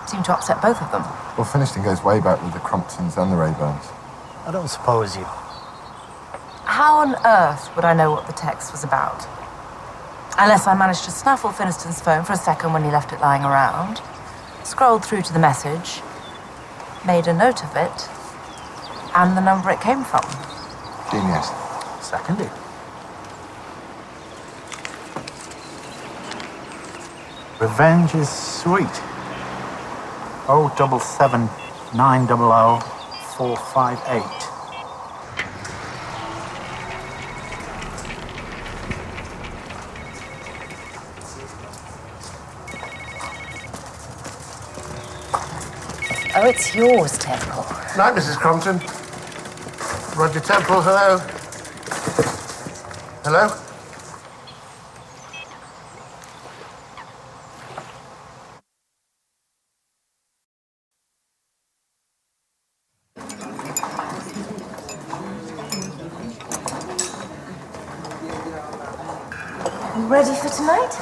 Seemed to upset both of them. Well, Finiston goes way back with the Cromptons and the Rayburns. I don't suppose you... How on earth would I know what the text was about? Unless I managed to snuffle Finiston's phone for a second when he left it lying around, scrolled through to the message, made a note of it, and the number it came from. Genius. Seconded. Revenge is sweet. 077 900 458. Oh, it's yours, Temple. Night, Mrs. Crompton. Roger Temple, hello. Hello? You ready for tonight?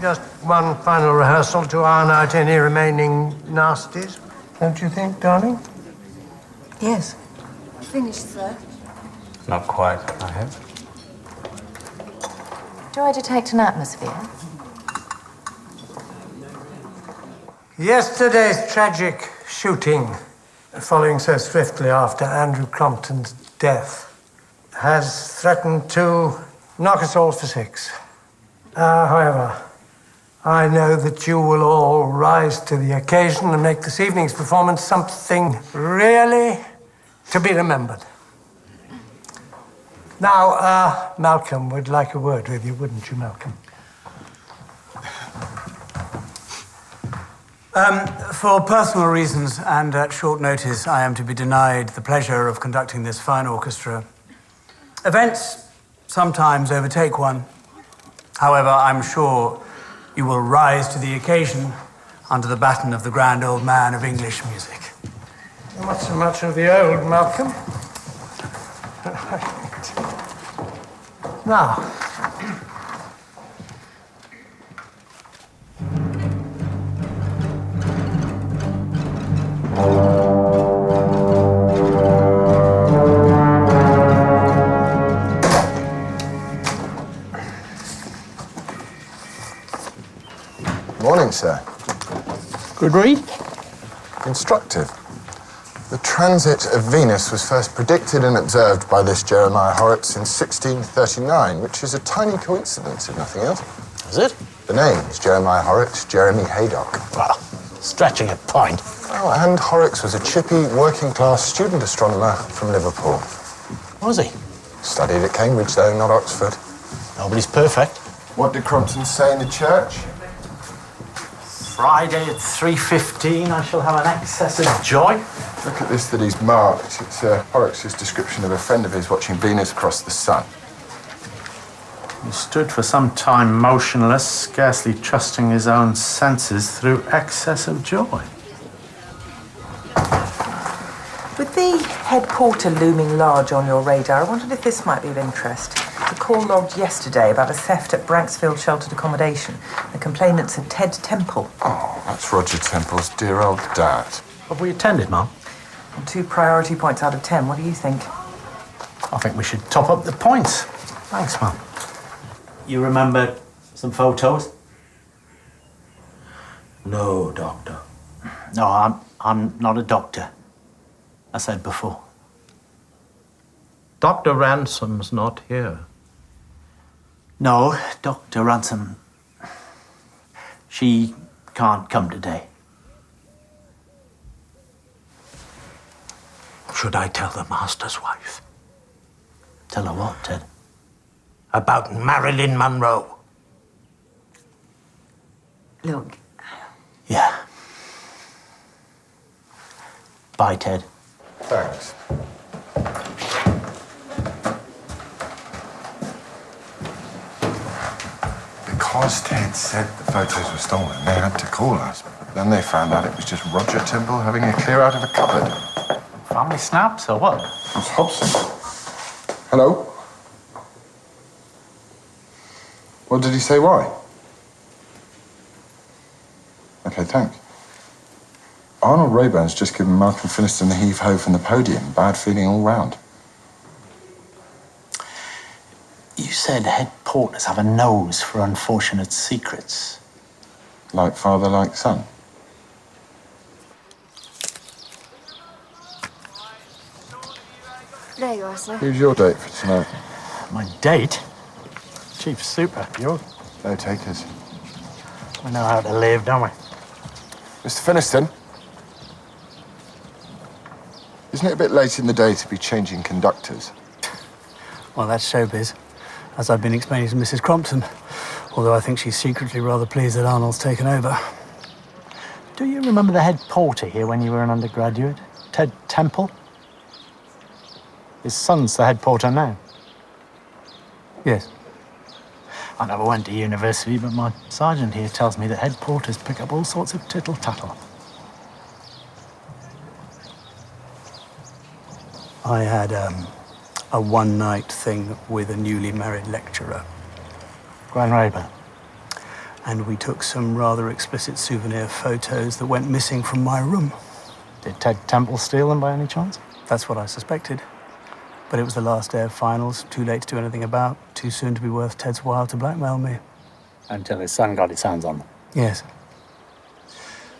Just one final rehearsal to iron out any remaining nasties, don't you think, darling? Yes. Finished, sir. Not quite, I hope. Do I detect an atmosphere? Yesterday's tragic shooting, following so swiftly after Andrew Crompton's death, has threatened to knock us all for six. However, I know that you will all rise to the occasion and make this evening's performance something really to be remembered. Now, Malcolm would like a word with you, wouldn't you, Malcolm? For personal reasons and at short notice, I am to be denied the pleasure of conducting this fine orchestra. Events sometimes overtake one. However, I'm sure you will rise to the occasion under the baton of the grand old man of English music. Not so much of the old, Malcolm. Now, Morning, sir. Good read? Instructive. The transit of Venus was first predicted and observed by this Jeremiah Horrocks in 1639, which is a tiny coincidence, if nothing else. Is it? The names, Jeremiah Horrocks, Jeremy Haydock. Well, stretching a point. Oh, and Horrocks was a chippy, working-class student astronomer from Liverpool. Was he? Studied at Cambridge, though, not Oxford. Nobody's perfect. What did Crompton say in the church? Friday at 3:15, I shall have an excess of joy. Look at this that he's marked. It's Horrocks' description of a friend of his watching Venus across the sun. He stood for some time motionless, scarcely trusting his own senses through excess of joy. With the head porter looming large on your radar, I wondered if this might be of interest. The call logged yesterday about a theft at Branksfield Sheltered Accommodation. The complainant's are Ted Temple. Oh, that's Roger Temple's dear old dad. Have we attended, Mum? On 2 priority points out of 10, what do you think? I think we should top up the points. Thanks, Mum. You remember some photos? No, Doctor. No, I'm not a doctor. I said before. Dr. Ransom's not here. No, Dr. Ransom. She can't come today. Should I tell the master's wife? Tell her what, Ted? About Marilyn Monroe. Look. Yeah. Bye, Ted. Thanks. Because Ted said the photos were stolen, they had to call us. Then they found out it was just Roger Temple having a clear out of a cupboard. Family snaps or what? It's Hobson. Hello? What did he say? Why? Okay, thanks. Arnold Rayburn's just given Malcolm Finiston the heave-ho from the podium. Bad feeling all round. You said head porters have a nose for unfortunate secrets. Like father, like son. There you are, sir. Who's your date for tonight? My date? Chief Super. You? No takers. We know how to live, don't we? Mr. Finiston? Isn't it a bit late in the day to be changing conductors? Well, that's showbiz, as I've been explaining to Mrs. Crompton, although I think she's secretly rather pleased that Arnold's taken over. Do you remember the head porter here when you were an undergraduate? Ted Temple? His son's the head porter now. Yes. I never went to university, but my sergeant here tells me that head porters pick up all sorts of tittle-tattle. I had a one-night thing with a newly married lecturer. Gwen Rayburn. And we took some rather explicit souvenir photos that went missing from my room. Did Ted Temple steal them by any chance? That's what I suspected. But it was the last day of finals, too late to do anything about, too soon to be worth Ted's while to blackmail me. Until his son got his hands on them. Yes.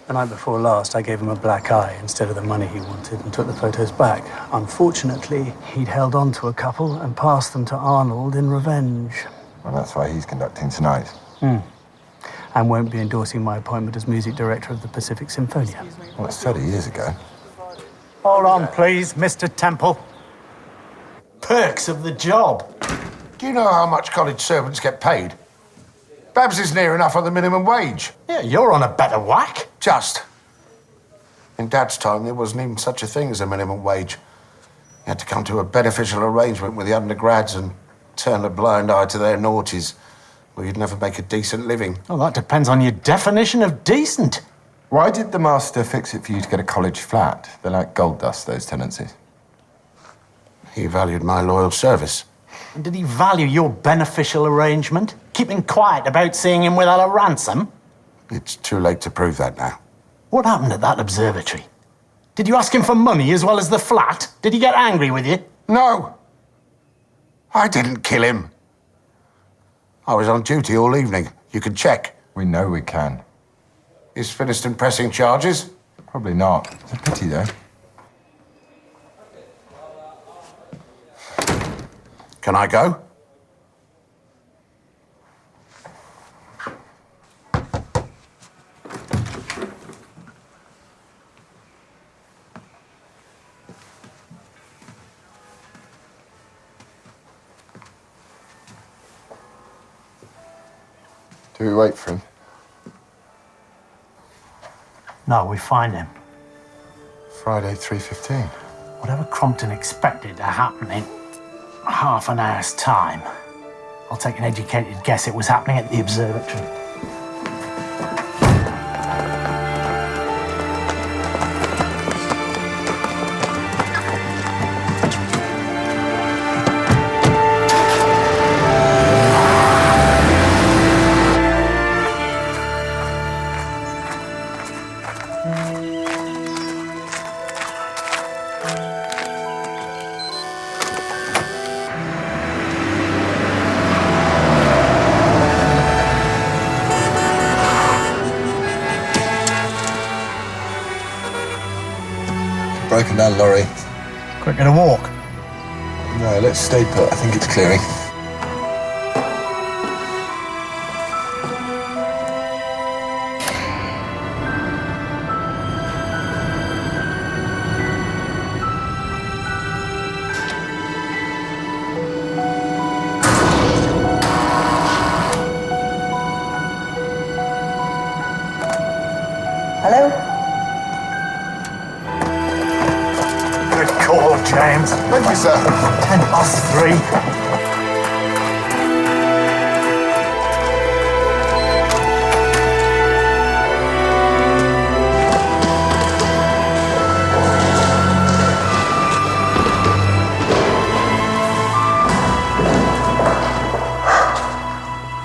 The night before last, I gave him a black eye instead of the money he wanted and took the photos back. Unfortunately, he'd held on to a couple and passed them to Arnold in revenge. Well, that's why he's conducting tonight. And won't be endorsing my appointment as music director of the Pacific Symphonia. Well, it's 30 years ago. Hold on, please, Mr. Temple. Perks of the job. Do you know how much college servants get paid? Babs is near enough on the minimum wage. Yeah, you're on a better whack. Just. In Dad's time, there wasn't even such a thing as a minimum wage. You had to come to a beneficial arrangement with the undergrads and turn a blind eye to their naughties, or you'd never make a decent living. Well, that depends on your definition of decent. Why did the master fix it for you to get a college flat? They're like gold dust, those tenancies. He valued my loyal service. And did he value your beneficial arrangement? Keeping quiet about seeing him without a ransom? It's too late to prove that now. What happened at that observatory? Did you ask him for money as well as the flat? Did he get angry with you? No. I didn't kill him. I was on duty all evening. You can check. We know we can. Is Finiston pressing charges? Probably not. It's a pity, though. Can I go? Do we wait for him? No, we find him. Friday, 3:15. Whatever Crompton expected to happen in half an hour's time, I'll take an educated guess it was happening at the observatory. Broken down lorry. Quicker to walk. No, let's stay put. I think it's clearing. Hello? Good call, James. Thank you, sir. 3:10.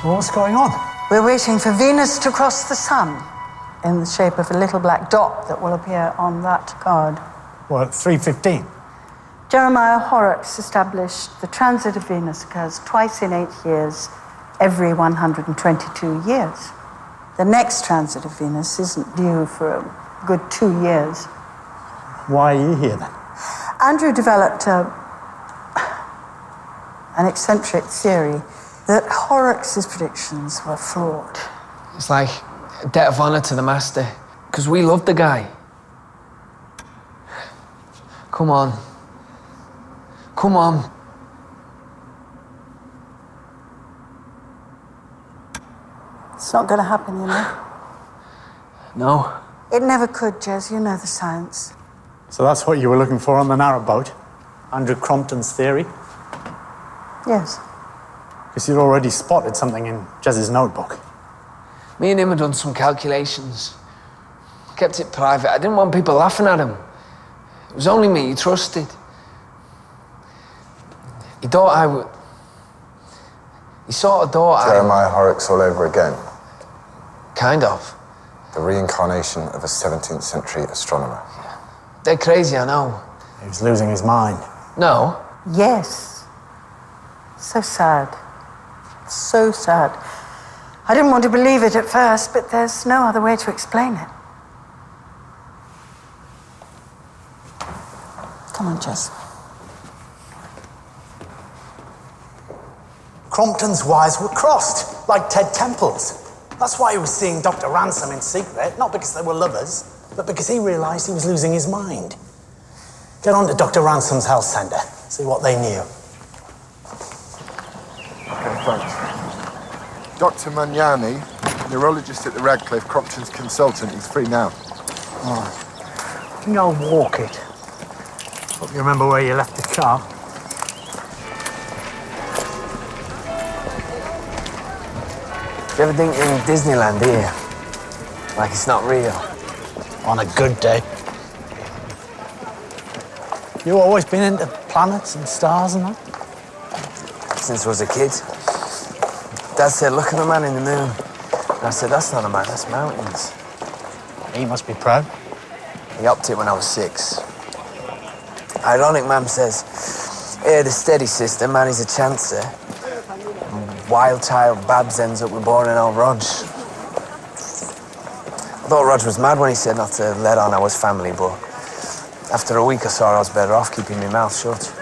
What's going on? We're waiting for Venus to cross the sun in the shape of a little black dot that will appear on that card. Well, at 3:15. Jeremiah Horrocks established the transit of Venus occurs twice in 8 years, every 122 years. The next transit of Venus isn't due for a good 2 years. Why are you here then? Andrew developed an eccentric theory that Horrocks' predictions were flawed. It's like a debt of honor to the master, because we love the guy. Come on. Come on. It's not going to happen, you know. No. It never could, Jez. You know the science. So that's what you were looking for on the narrowboat? Andrew Crompton's theory? Yes. Because you'd already spotted something in Jez's notebook. Me and him had done some calculations. Kept it private. I didn't want people laughing at him. It was only me he trusted. He thought I would... He sort of thought Jeremiah Horrocks all over again. Kind of. The reincarnation of a 17th century astronomer. They're crazy, I know. He was losing his mind. No. Yes. So sad. So sad. I didn't want to believe it at first, but there's no other way to explain it. Come on, Jess. Crompton's wires were crossed, like Ted Temple's. That's why he was seeing Dr. Ransom in secret, not because they were lovers, but because he realised he was losing his mind. Get on to Dr. Ransom's health centre, see what they knew. Okay, thanks. Dr. Magnani, neurologist at the Radcliffe, Crompton's consultant. He's free now. All right. I think I'll walk it. Hope you remember where you left the car. Do you ever think you're in Disneyland here? Like it's not real? On a good day. You always been into planets and stars and that? Since I was a kid. Dad said, look at the man in the moon. And I said, that's not a man, that's mountains. He must be proud. He upped it when I was 6. Ironic, Mam says, here the steady sister, man, he's a chancer. Wild child Babs ends up with boring old Rog. I thought Rog was mad when he said not to let on I was family, but after a week or so, I was better off keeping my mouth shut.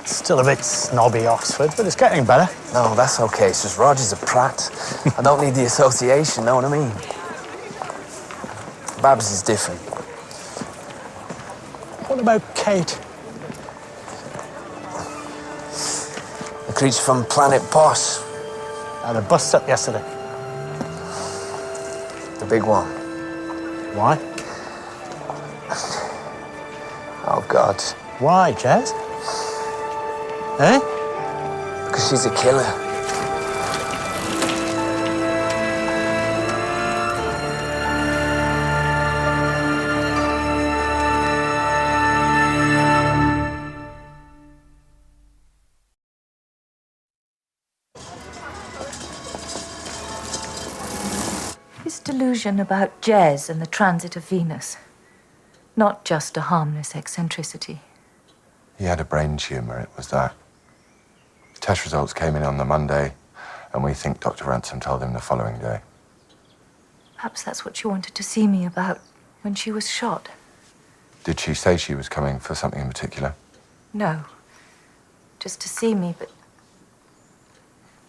Still a bit snobby, Oxford, but it's getting better. No, that's okay. It's just Rog is a prat. I don't need the association, know what I mean? Babs is different. What about Kate? A creature from planet Posh. Had a bust up yesterday. The big one. Why? Oh, God. Why, Jez? Eh? Because she's a killer. This delusion about Jez and the transit of Venus, not just a harmless eccentricity. He had a brain tumour, it was that. Test results came in on the Monday, and we think Dr. Ransom told him the following day. Perhaps that's what she wanted to see me about when she was shot. Did she say she was coming for something in particular? No, just to see me, but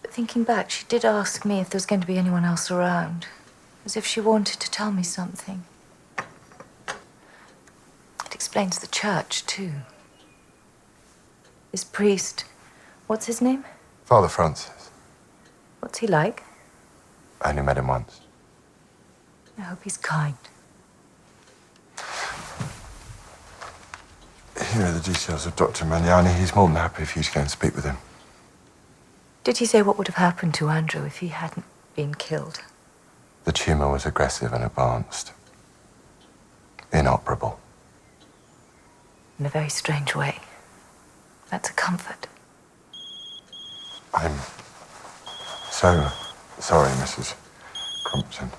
thinking back, she did ask me if there was going to be anyone else around, as if she wanted to tell me something. It explains the church, too. This priest, what's his name? Father Francis. What's he like? I only met him once. I hope he's kind. Here are the details of Dr. Magnani. He's more than happy if you to go and speak with him. Did he say what would have happened to Andrew if he hadn't been killed? The tumour was aggressive and advanced. Inoperable. In a very strange way. That's a comfort. I'm so sorry, Mrs. Crompton.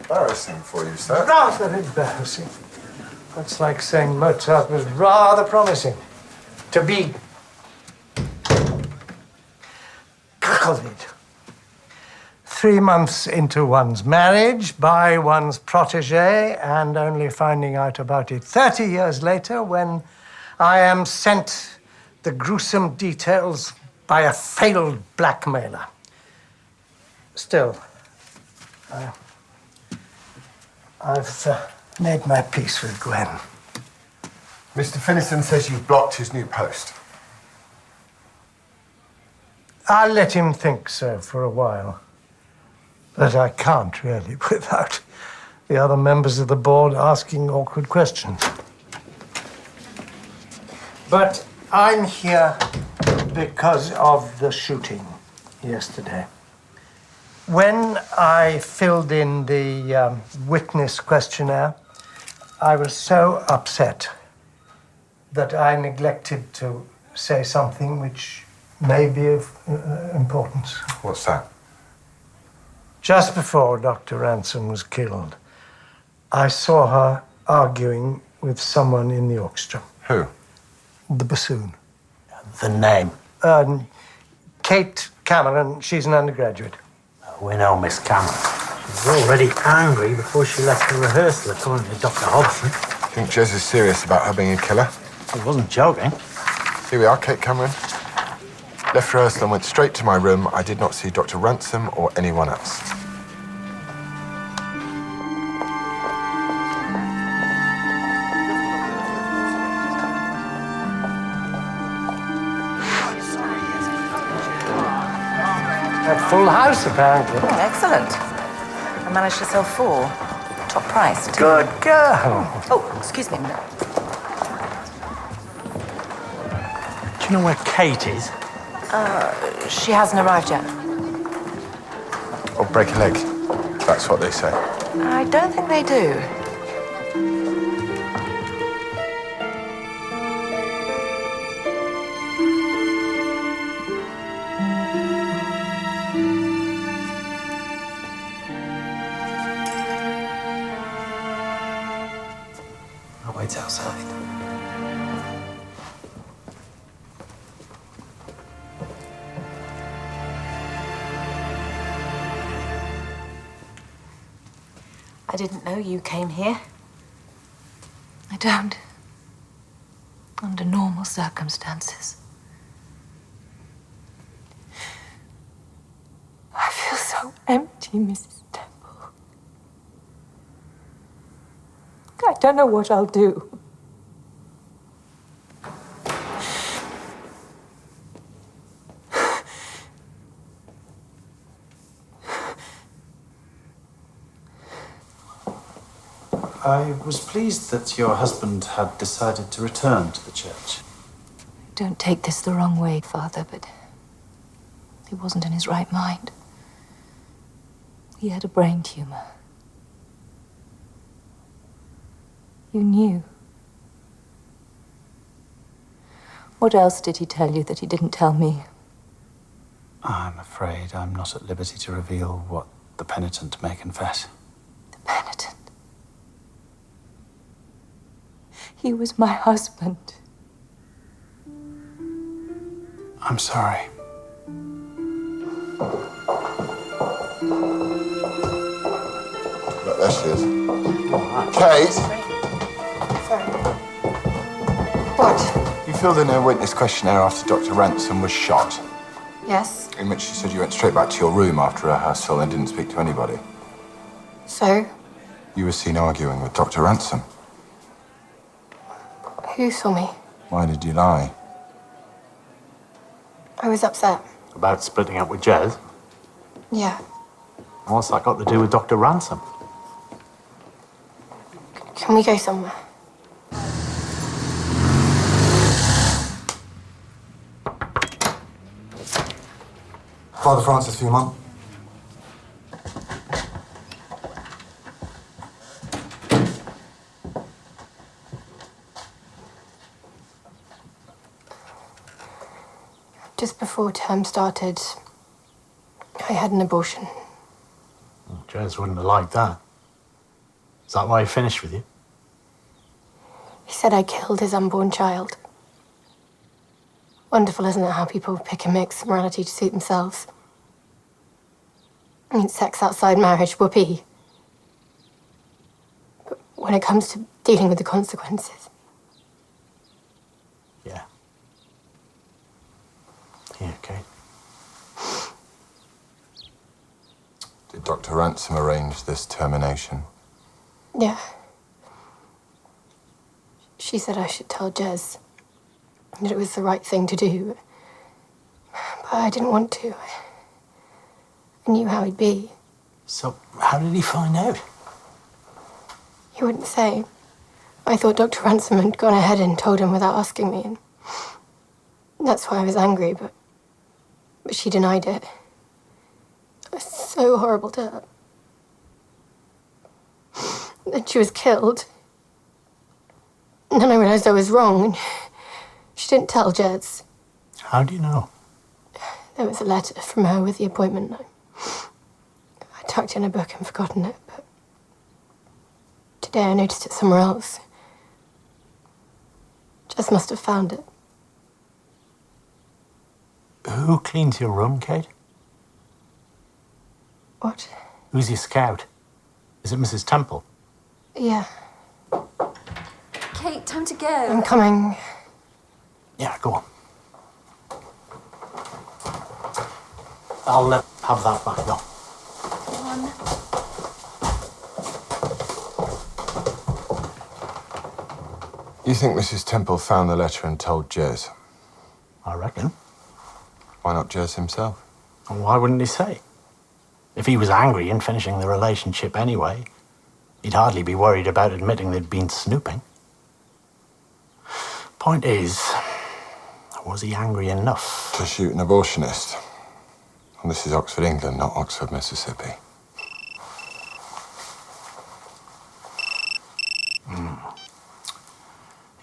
Embarrassing for you, sir. Rather embarrassing. That's like saying Mozart was rather promising. To be cuckolded. 3 months into one's marriage by one's protégé and only finding out about it 30 years later when I am sent the gruesome details by a failed blackmailer. Still, I've made my peace with Gwen. Mr. Finiston says you've blocked his new post. I'll let him think so for a while. But I can't really without the other members of the board asking awkward questions. But I'm here because of the shooting yesterday. When I filled in the witness questionnaire, I was so upset that I neglected to say something which may be of importance. What's that? Just before Dr. Ransom was killed, I saw her arguing with someone in the orchestra. Who? The bassoon. The name? Kate Cameron. She's an undergraduate. We know Miss Cameron. She was already angry before she left the rehearsal, according to Dr. Hobson. Think Jez is serious about her being a killer? He wasn't joking. Here we are, Kate Cameron. Left rehearsal and went straight to my room. I did not see Dr. Ransom or anyone else. A full house, apparently. Oh, excellent. I managed to sell 4. Top price, too. Good girl. Oh, excuse me a minute. Do you know where Kate is? She hasn't arrived yet. Or break a leg. That's what they say. I don't think they do. I'll wait outside. I didn't know you came here. I don't. Under normal circumstances. I feel so empty, Mrs. Temple. I don't know what I'll do. I was pleased that your husband had decided to return to the church. Don't take this the wrong way, Father, but he wasn't in his right mind. He had a brain tumor. You knew. What else did he tell you that he didn't tell me? I'm afraid I'm not at liberty to reveal what the penitent may confess. The penitent. He was my husband. I'm sorry. Look, there she is. Kate! Sorry. What? You filled in a witness questionnaire after Dr. Ransom was shot, Yes. in which she said you went straight back to your room after rehearsal and didn't speak to anybody. So? You were seen arguing with Dr. Ransom. Who saw me? Why did you lie? I was upset. About splitting up with Jez? Yeah. What's that got to do with Dr. Ransom? Can we go somewhere? Father Francis for your mum. Just before term started, I had an abortion. Jez wouldn't have liked that. Is that why he finished with you? He said I killed his unborn child. Wonderful, isn't it, how people pick and mix morality to suit themselves? I mean, sex outside marriage, whoopee. But when it comes to dealing with the consequences, Yeah, okay. Did Dr. Ransom arrange this termination? yeah. She said I should tell Jez that it was the right thing to do. But I didn't want to. I knew how he'd be. So, how did he find out? He wouldn't say. I thought Dr. Ransom had gone ahead and told him without asking me, and that's why I was angry, but she denied it. It was so horrible to her. Then she was killed. And then I realized I was wrong, and she didn't tell Jez. How do you know? There was a letter from her with the appointment. I tucked in a book and forgotten it, but today I noticed it somewhere else. Jez must have found it. Who cleans your room, Kate? What? Who's your scout? Is it Mrs. Temple? Yeah. Kate, time to go. I'm coming. Yeah, go on. I'll have that back, though. Come on. You think Mrs. Temple found the letter and told Jez? I reckon. Why not Jez himself? And why wouldn't he say? If he was angry and finishing the relationship anyway, he'd hardly be worried about admitting they'd been snooping. Point is, was he angry enough? To shoot an abortionist. And this is Oxford, England, not Oxford, Mississippi.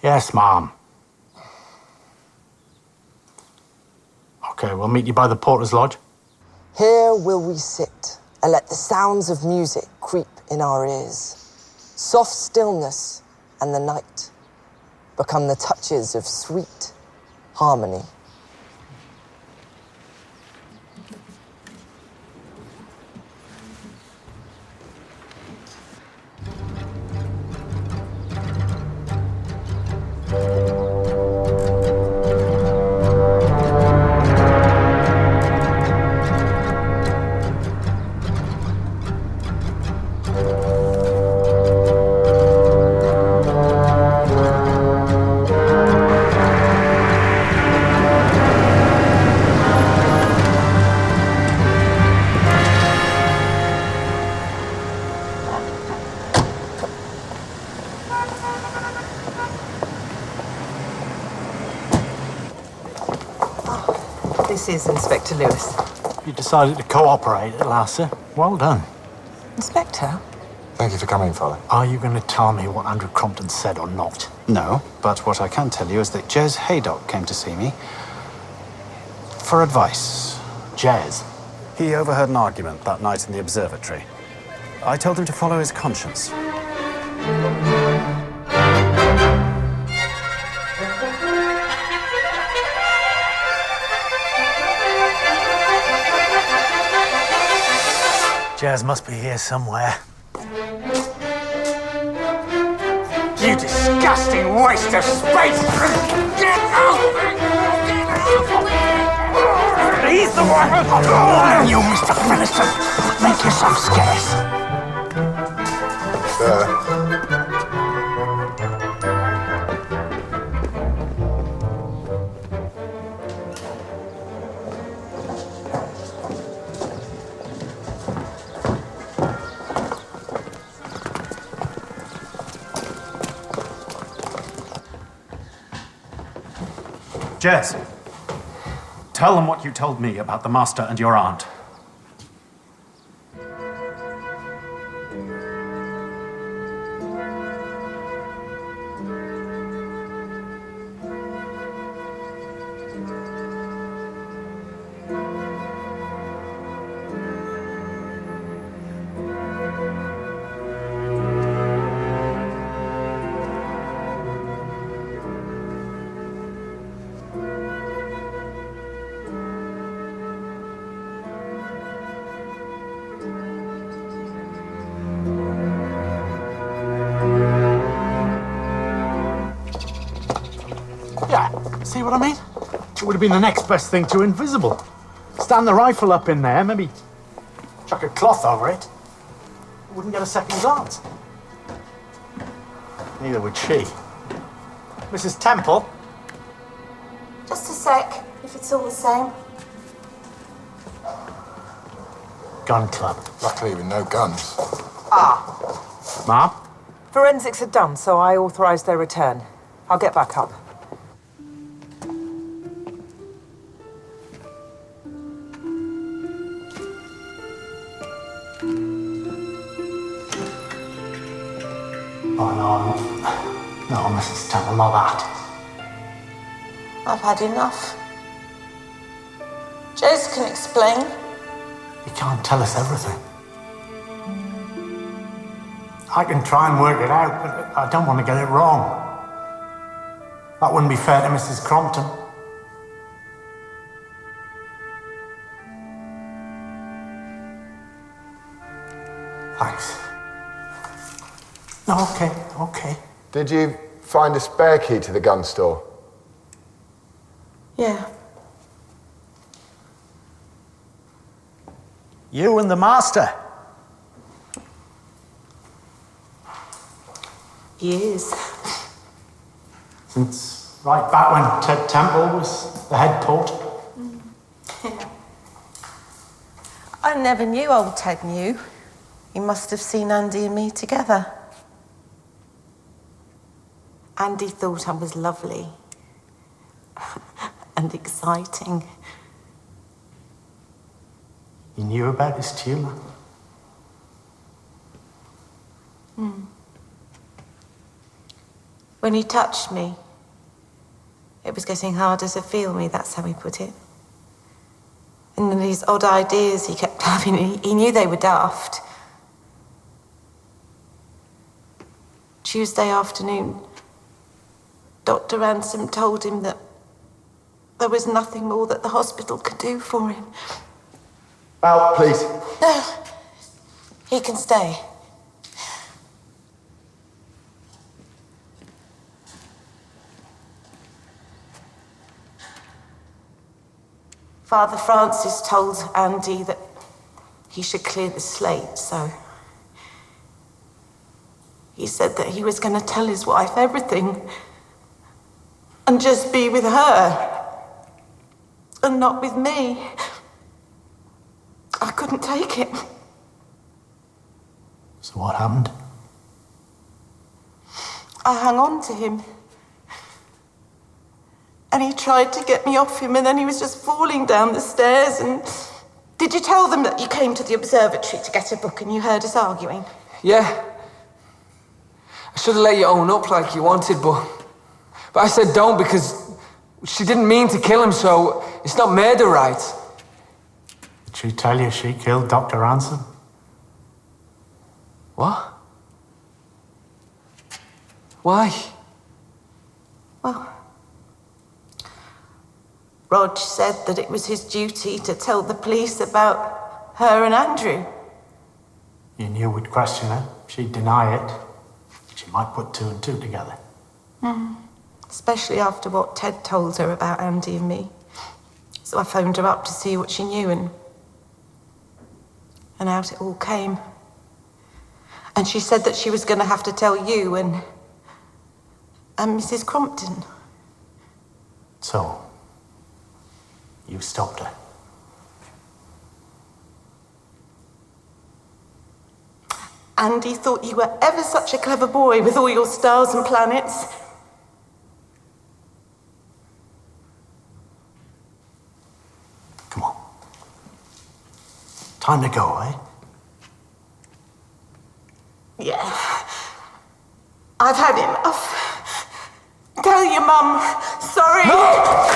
Yes, Ma'am. Okay, we'll meet you by the Porter's Lodge. Here will we sit and let the sounds of music creep in our ears. Soft stillness and the night become the touches of sweet harmony. This is Inspector Lewis. You decided to cooperate at last, sir. Well done. Inspector? Thank you for coming, Father. Are you going to tell me what Andrew Crompton said or not? No, but what I can tell you is that Jez Haydock came to see me for advice. Jez? He overheard an argument that night in the observatory. I told him to follow his conscience. Jez must be here somewhere. You disgusting waste of space! Get out! He's the one! And you, Mr. Finiston, make yourself scarce. Jez, tell them what you told me about the Master and your aunt. Yeah, see what I mean? It would have been the next best thing to invisible. Stand the rifle up in there, maybe chuck a cloth over it. Wouldn't get a second glance. Neither would she. Mrs. Temple? Just a sec, if it's all the same. Gun club. Luckily with no guns. Ah, Ma'am? forensics are done, so I authorise their return. I'll get back up. Oh, no, Mrs. Temple, not that. I've had enough. Jez can explain. You can't tell us everything. I can try and work it out, but I don't want to get it wrong. That wouldn't be fair to Mrs. Crompton. Thanks. No, okay. Did you find a spare key to the gun store? Yeah. You and the master. Years. Since right back when Ted Temple was the head porter. I never knew old Ted knew. He must have seen Andy and me together. Andy thought I was lovely and exciting. You knew about his tumour? When he touched me, it was getting harder to feel me, that's how he put it. And then these odd ideas he kept having, he knew they were daft. Tuesday afternoon, Dr. Ransom told him that there was nothing more that the hospital could do for him. Out, please. No, he can stay. Father Francis told Andy that he should clear the slate, so he said that he was going to tell his wife everything and just be with her and not with me. I couldn't take it. So what happened? I hung on to him. And he tried to get me off him, and then he was just falling down the stairs. And did you tell them that you came to the observatory to get a book and you heard us arguing? Yeah. I should have let you own up like you wanted, but I said don't because she didn't mean to kill him, so it's not murder, right? Did she tell you she killed Dr. Ransom? What? Why? Well, Rog said that it was his duty to tell the police about her and Andrew. You knew we'd question her. She'd deny it. She might put two and two together. Especially after what Ted told her about Andy and me. So I phoned her up to see what she knew, and out it all came. And she said that she was going to have to tell you and Mrs. Crompton. So, you stopped her. Andy thought you were ever such a clever boy with all your stars and planets. Come on. Time to go, eh? Yeah. I've had enough. Tell your mum. Sorry. No!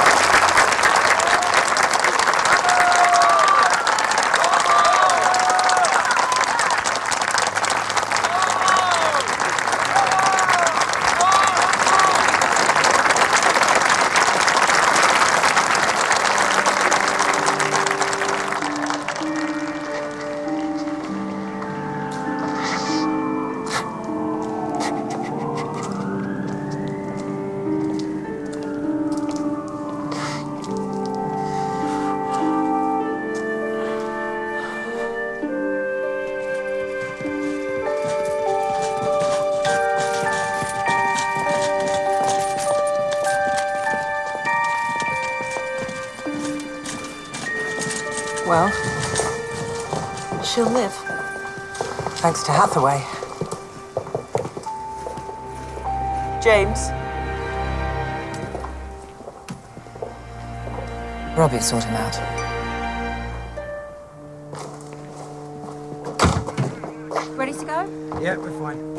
Well, she'll live. Thanks to Hathaway. James. Robbie sort him out. Ready to go? Yeah, we're fine.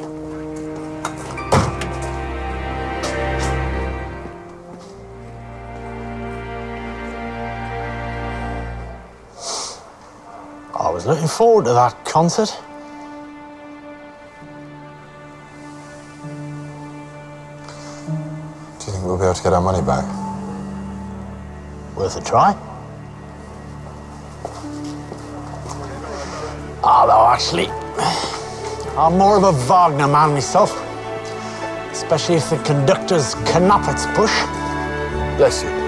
I was looking forward to that concert. Do you think we'll be able to get our money back? Worth a try. Although, actually, I'm more of a Wagner man myself. Especially if the conductor's knoppets push. Bless you.